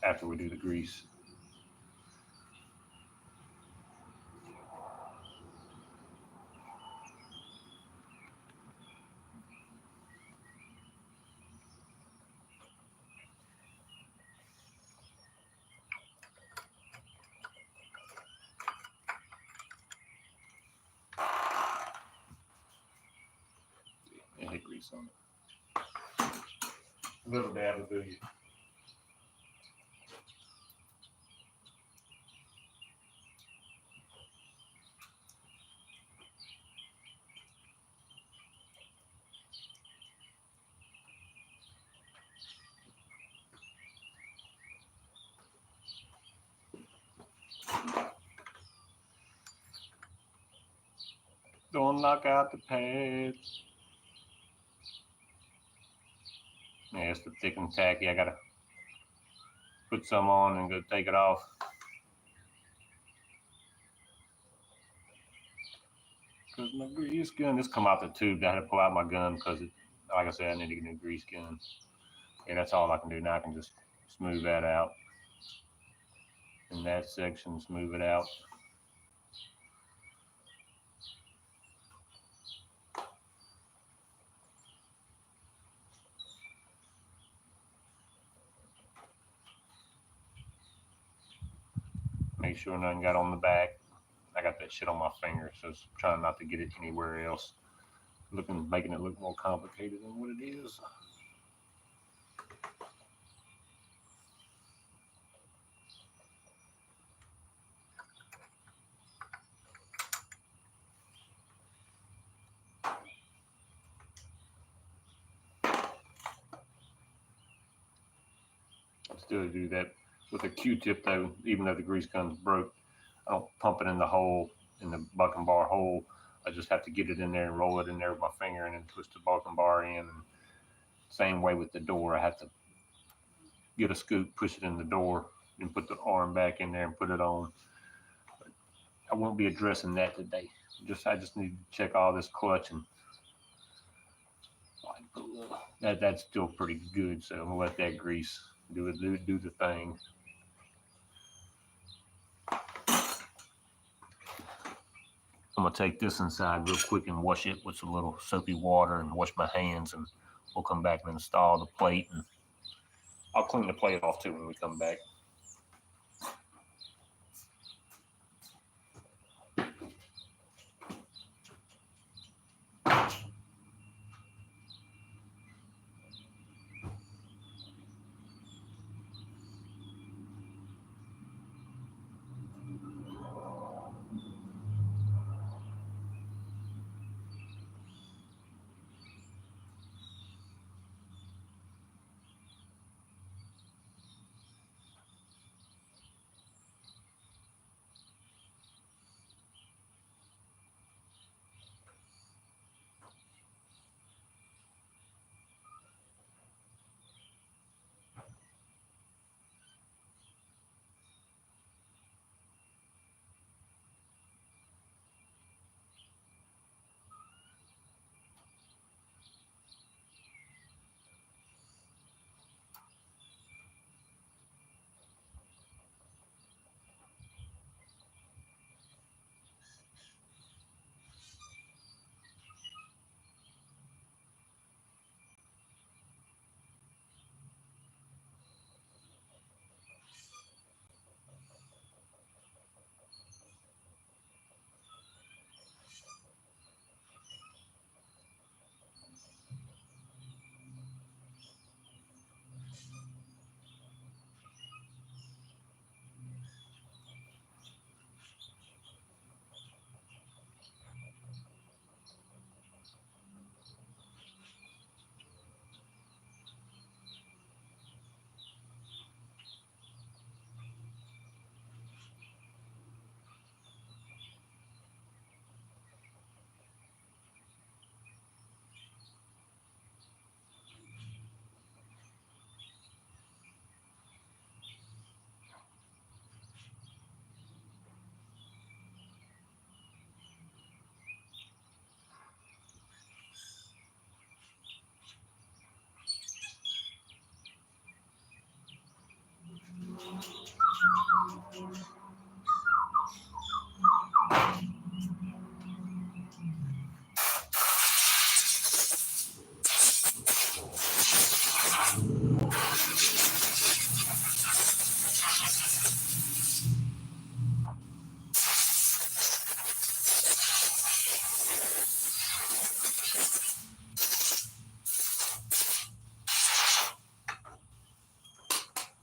After we do the grease. And hit grease on it. A little dab will do you. Don't knock out the pad. Yeah, it's the thick and tacky. I gotta put some on and go take it off. Cause my grease gun, this come out the tube. I had to pull out my gun because, like I said, I need to get a new grease gun. And that's all I can do now. I can just smooth that out. In that section, smooth it out. Make sure nothing got on the back. I got that shit on my finger, so it's trying not to get it anywhere else. Making it look more complicated than what it is. I still do that with a Q-tip though, even though the grease gun's broke. I don't pump it in the hole, in the bucking bar hole. I just have to get it in there and roll it in there with my finger and then twist the bucking bar in. And same way with the door, I have to get a scoop, push it in the door, and put the arm back in there and put it on. But I won't be addressing that today. I just need to check all this clutch, and that's still pretty good. So I'm gonna let that grease do the thing. I'm gonna take this inside real quick and wash it with some little soapy water and wash my hands, and we'll come back and install the plate, and I'll clean the plate off too when we come back.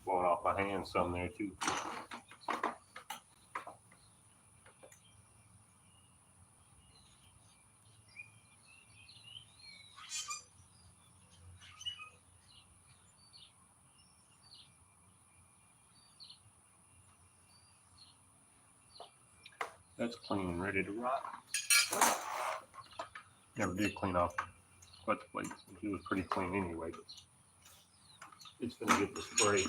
Blowing off my hand some there too. That's clean and ready to rock. Never did clean off clutch plate. It was pretty clean anyway, but it's gonna get the spray.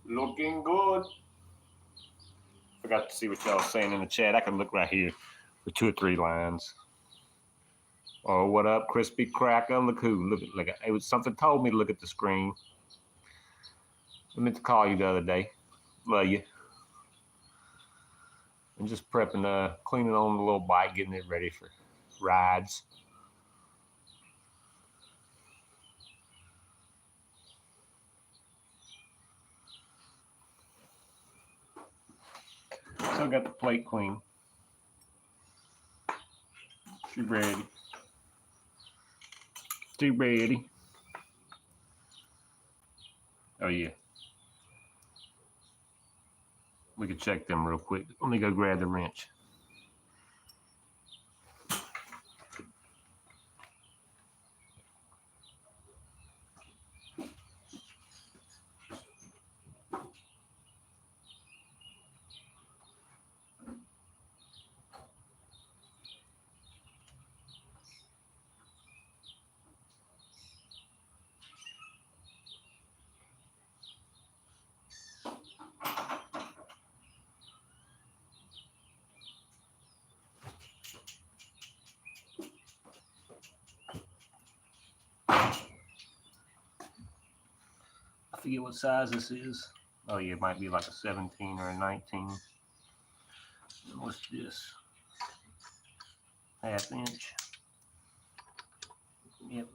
Looking good. Forgot to see what y'all was saying in the chat. I can look right here for 2 or 3 lines. Oh, what up, crispy cracker? Look who. Look at. It was something told me to look at the screen. I meant to call you the other day. Love you. I'm just prepping, cleaning on the little bike, getting it ready for rides. Still got the plate clean. She ready. She ready. Oh yeah. We can check them real quick. Let me go grab the wrench. I forget what size this is. Oh yeah, it might be like a 17 or a 19. What's this? 1/2 inch. Yep.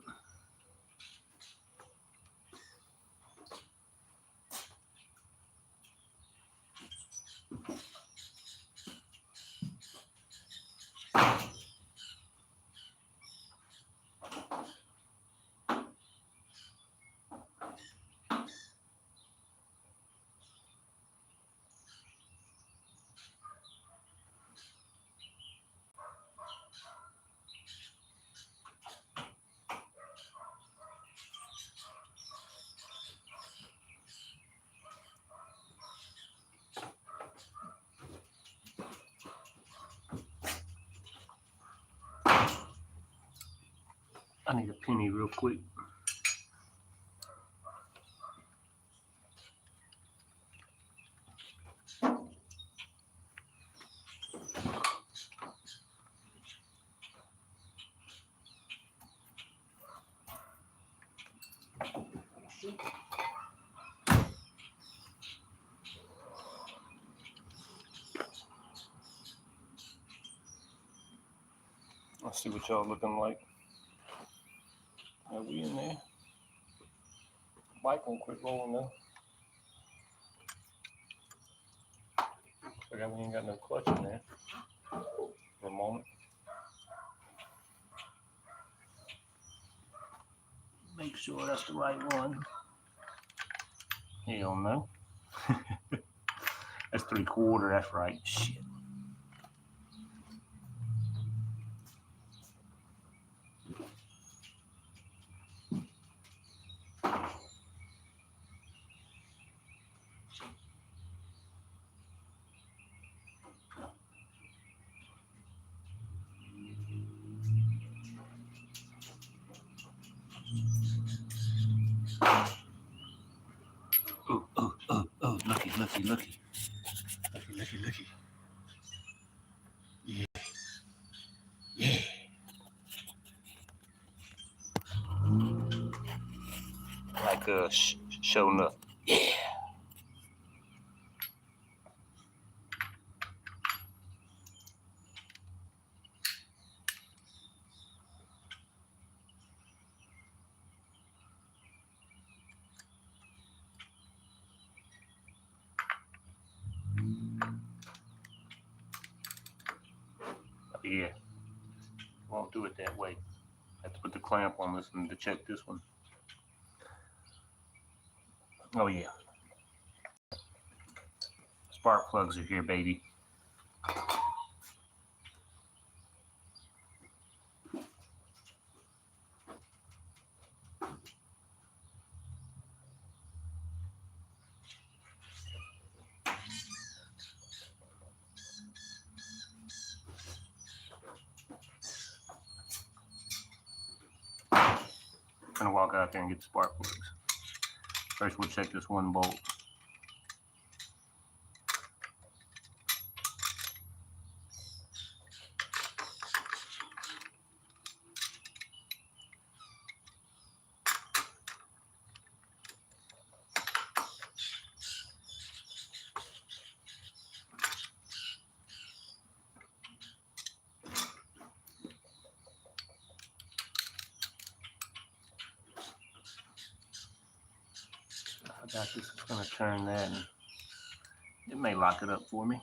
I need a penny real quick. Let's see what y'all looking like. Are we in there? Bike won't quit rolling though. Looks like we ain't got no clutch in there for a moment. Make sure that's the right one. Hell no. That's 3/4, that's right. Shit. Oh, looky. Looky. Yeah. Like showing up. Yeah. Yeah. Won't do it that way. Have to put the clamp on this one to check this one. Oh yeah. Spark plugs are here, baby. I'm gonna walk out there and get the spark plugs. First, we'll check this one bolt. I got this. It's gonna turn that, and it may lock it up for me.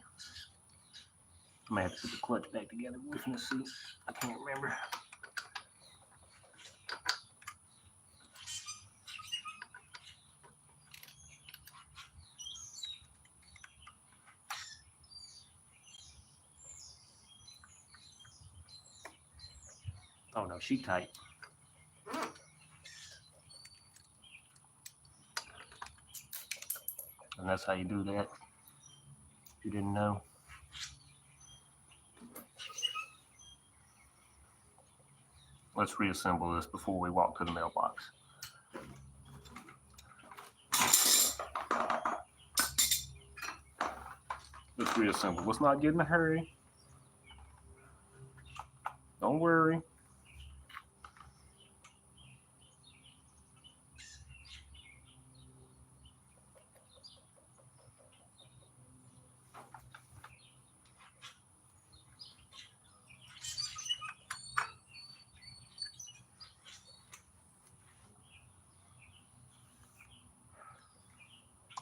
I may have to put the clutch back together with me. See, I can't remember. Oh no, she tight. And that's how you do that. If you didn't know. Let's reassemble this before we walk to the mailbox. Let's reassemble. Let's not get in a hurry. Don't worry.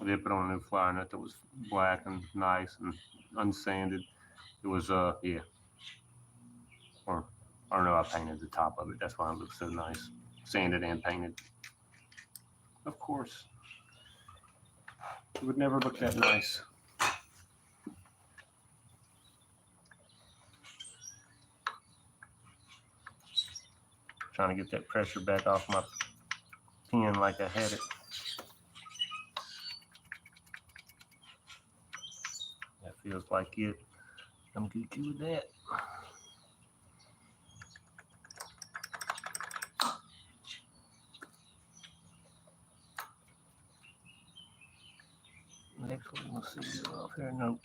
I did put on a new flyer nut that was black and nice and unsanded. It was yeah. Or I don't know, I painted the top of it. That's why it looks so nice. Sanded and painted. Of course. It would never look that nice. Trying to get that pressure back off my pin like I had it. That feels like it. I'm good with that. Next one, let's see off here. Nope.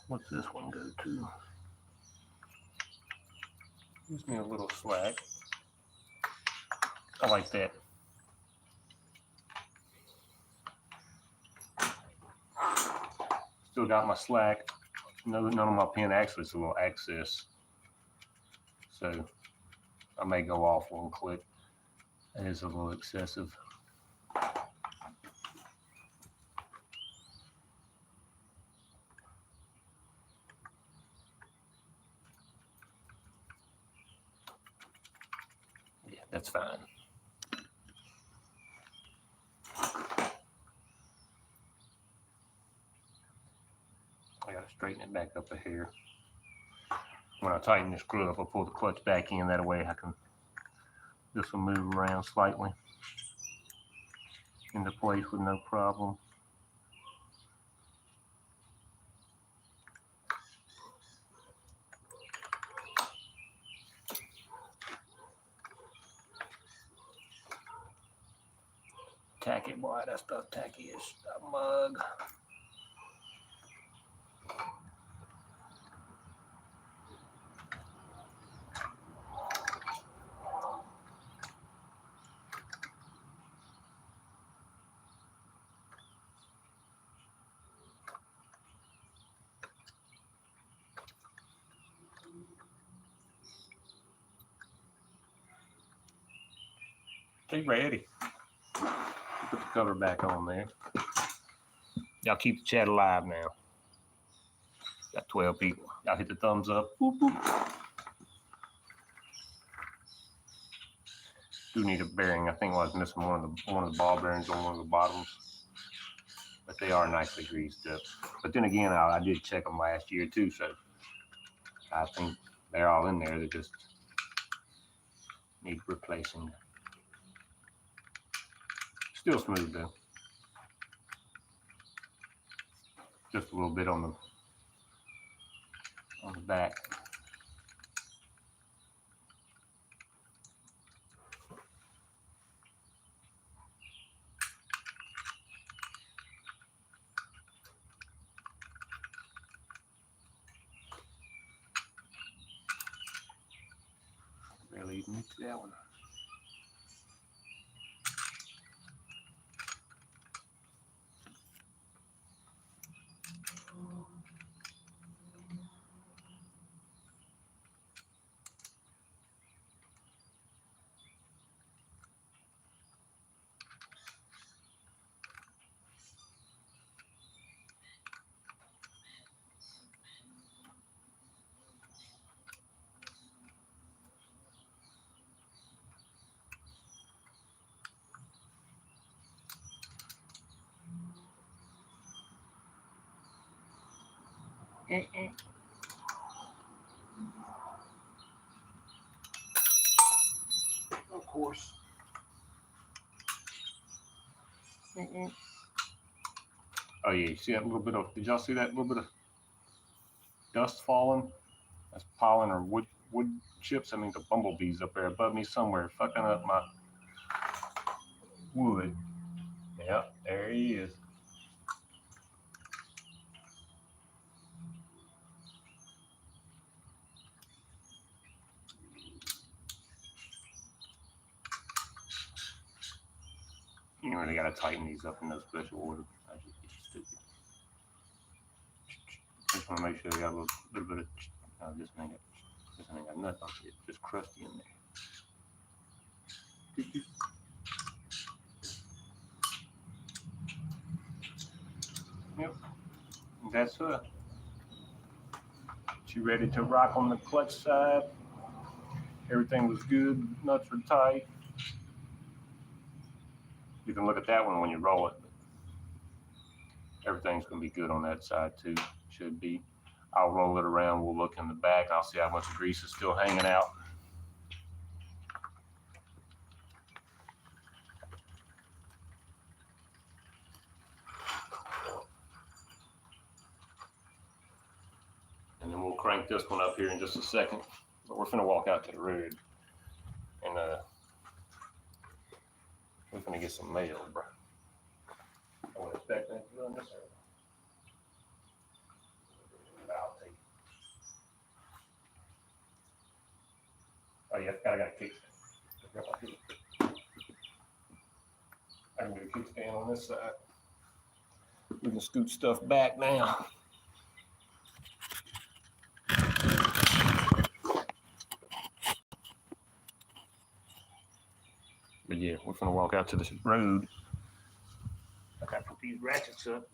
What's this one go to? Gives me a little slack. I like that. Still got my slack. None of my pin actually is a little access. So I may go off one click. That is a little excessive. Yeah, that's fine. I gotta straighten it back up a hair. When I tighten this screw up, I'll pull the clutch back in. That way this will move around slightly into place with no problem. Tacky, boy, that stuff tacky as a mug. Okay, ready. Put the cover back on there. Y'all keep the chat alive now. Got 12 people. Y'all hit the thumbs up. Boop, boop. Do need a bearing. I think I was missing one of the ball bearings on one of the bottoms, but they are nicely greased up. But then again, I did check them last year too, so I think they're all in there. They just need replacing. Still smooth though. Just a little bit on the back. Barely even mixed that one. Of course. Oh yeah, you see that little bit of, did y'all see that little bit of dust falling? That's pollen or wood chips. I mean, the bumblebees up there above me somewhere fucking up my wood. Yep, there he is. You really gotta tighten these up in no special order. I just get stupid. Just want to make sure they got a little bit of. This ain't got nothing. It's just crusty in there. Yep, that's her. She ready to rock on the clutch side. Everything was good. Nuts were tight. You can look at that one when you roll it. Everything's gonna be good on that side too. Should be. I'll roll it around. We'll look in the back. I'll see how much grease is still hanging out. And then we'll crank this one up here in just a second. But we're finna walk out to the road. And we're gonna get some mail, bro. I wouldn't expect that to run this early. I'll take it. Oh yeah, I gotta kick it. down on this side. We can scoot stuff back now. But yeah, we're gonna walk out to this road. I gotta put these ratchets up.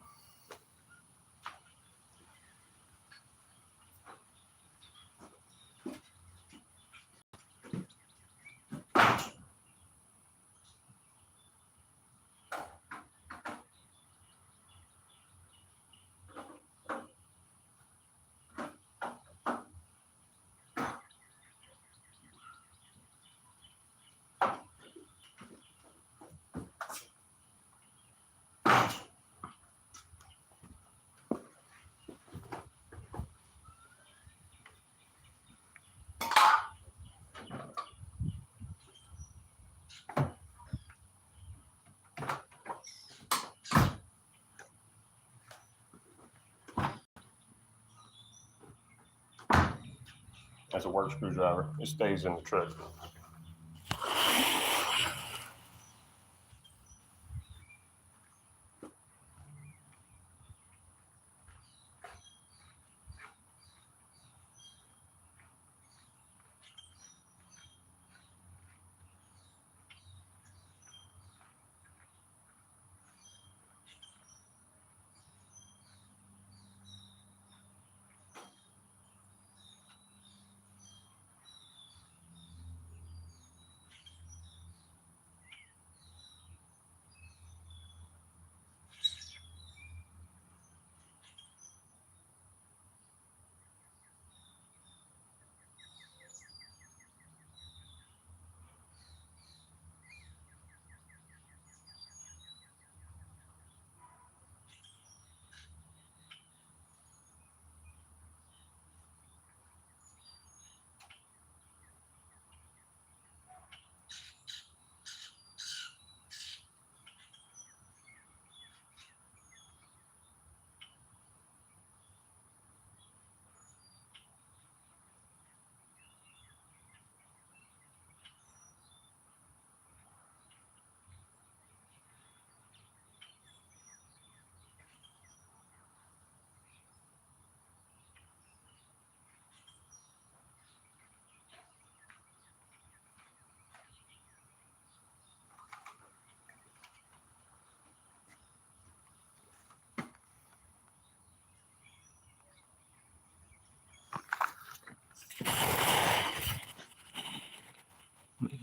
That's a work screwdriver. It stays in the truck.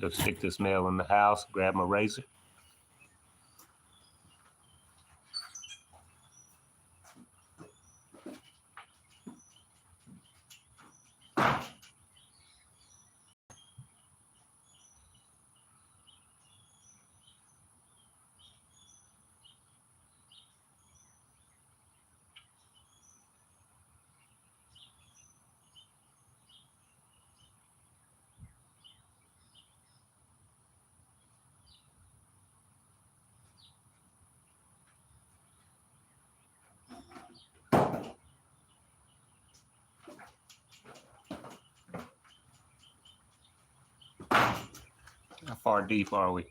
Go stick this nail in the house, grab my razor. How far deep are we?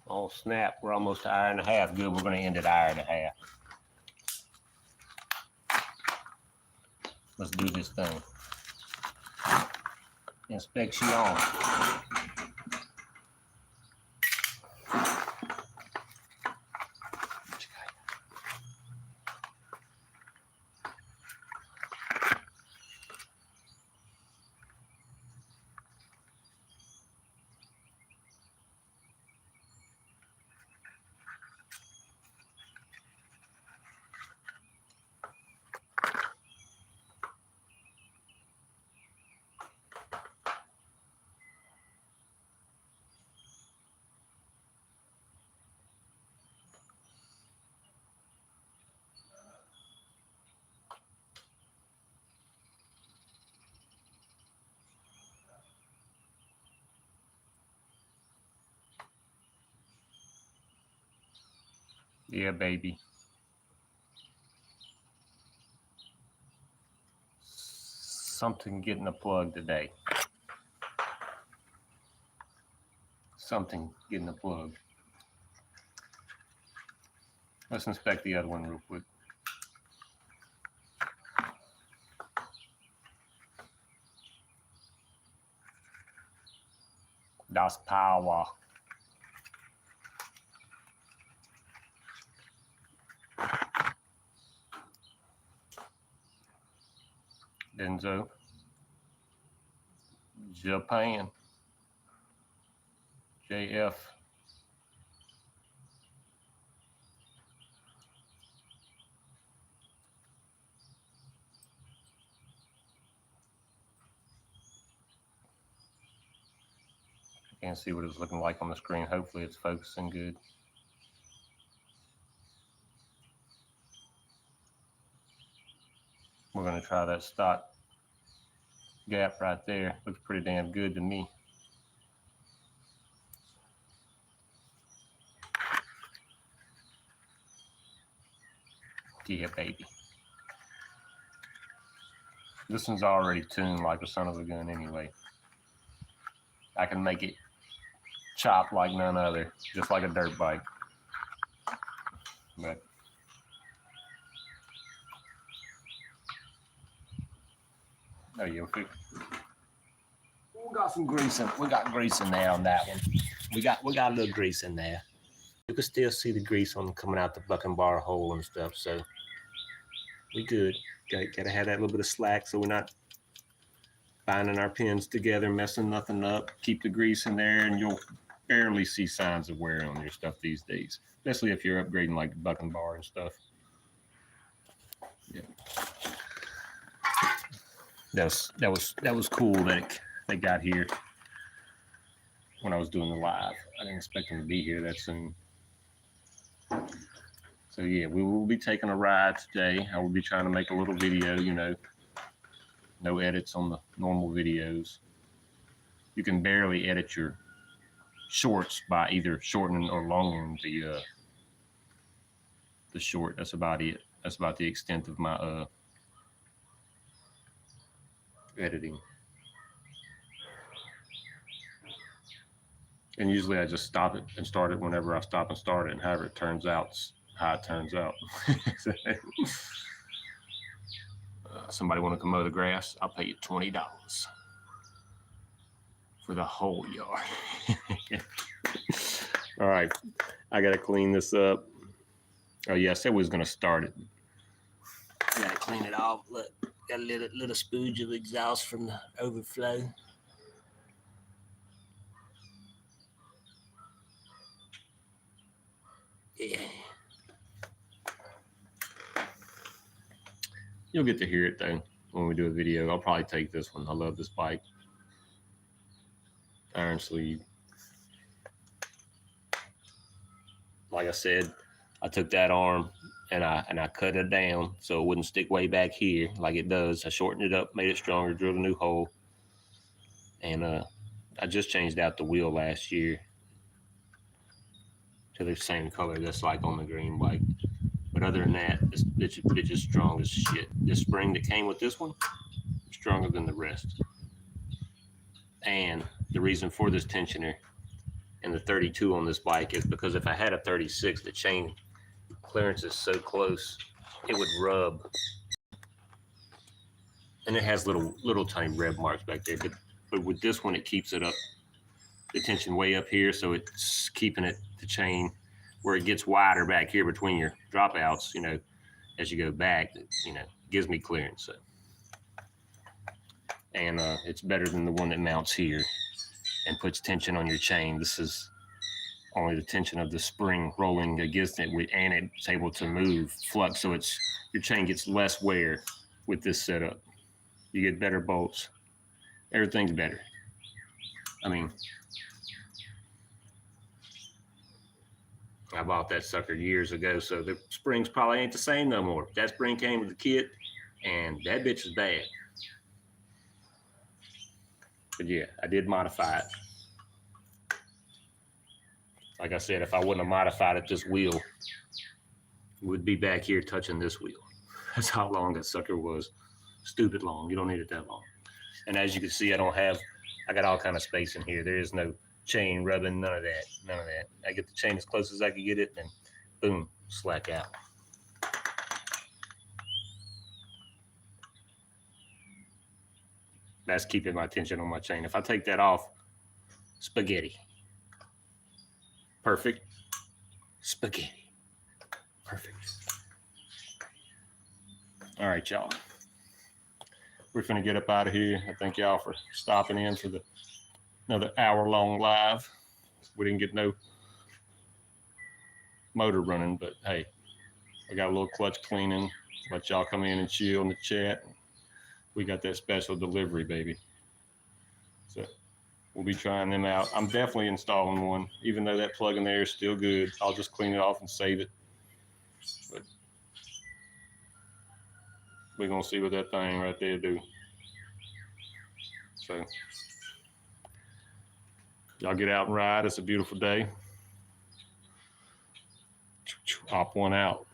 Oh snap, we're almost an hour and a half. Good, we're gonna end at an hour and a half. Let's do this thing. Inspection on. Yeah, baby. Something getting a plug today. Something getting a plug. Let's inspect the other one real quick. Das power. Denso. Japan. JF. Can't see what it's looking like on the screen. Hopefully it's focusing good. We're going to try that stock gap right there. Looks pretty damn good to me. Yeah, baby. This one's already tuned like a son of a gun anyway. I can make it chop like none other, just like a dirt bike. But oh yeah, we got some grease in. We got grease in there on that one. We got a little grease in there. You can still see the grease on coming out the bucking bar hole and stuff. So we good. Gotta have that little bit of slack so we're not binding our pins together, messing nothing up. Keep the grease in there, and you'll barely see signs of wear on your stuff these days, especially if you're upgrading like the bucking bar and stuff. Yeah. That was cool that they got here when I was doing the live. I didn't expect them to be here that soon. So yeah, we will be taking a ride today. I will be trying to make a little video, you know, no edits on the normal videos. You can barely edit your shorts by either shortening or longing the short. That's about it. That's about the extent of my editing. And usually I just stop it and start it whenever I stop and start it, and however it turns out, how it turns out. Somebody want to come mow the grass? I'll pay you $20 for the whole yard. All right, I gotta clean this up. Oh yeah, I said we was gonna start it. Gotta clean it off. Look, got a little spooge of exhaust from the overflow. Yeah. You'll get to hear it though when we do a video. I'll probably take this one. I love this bike. Iron sleeve. Like I said, I took that arm and I cut it down so it wouldn't stick way back here like it does. I shortened it up, made it stronger, drilled a new hole, and I just changed out the wheel last year to the same color that's like on the green bike. But other than that, it's just strong as shit. This spring that came with this one, stronger than the rest. And the reason for this tensioner and the 32 on this bike is because if I had a 36, the chain clearance is so close, it would rub. And it has little tiny rev marks back there. But with this one, it keeps it up, the tension way up here, so it's keeping it, the chain, where it gets wider back here between your dropouts, you know, as you go back, you know, gives me clearance. So. And it's better than the one that mounts here and puts tension on your chain. This is only the tension of the spring rolling against it, and it's able to move flux, so it's your chain gets less wear with this setup. You get better bolts. Everything's better. I mean, I bought that sucker years ago, so the springs probably ain't the same no more. That spring came with the kit, and that bitch is bad. But yeah, I did modify it. Like I said, if I wouldn't have modified it, this wheel would be back here touching this wheel. That's how long that sucker was. Stupid long. You don't need it that long. And as you can see, I got all kind of space in here. There is no chain rubbing, none of that. I get the chain as close as I can get it, and boom, slack out. That's keeping my tension on my chain. If I take that off, spaghetti. Perfect. Spaghetti. Perfect. All right, y'all. We're finna get up out of here. I thank y'all for stopping in for another hour-long live. We didn't get no motor running, but hey, I got a little clutch cleaning. Let y'all come in and chill in the chat. We got that special delivery, baby. So we'll be trying them out. I'm definitely installing one, even though that plug in there is still good. I'll just clean it off and save it. But we're gonna see what that thing right there do. So y'all get out and ride. It's a beautiful day. Op1 out.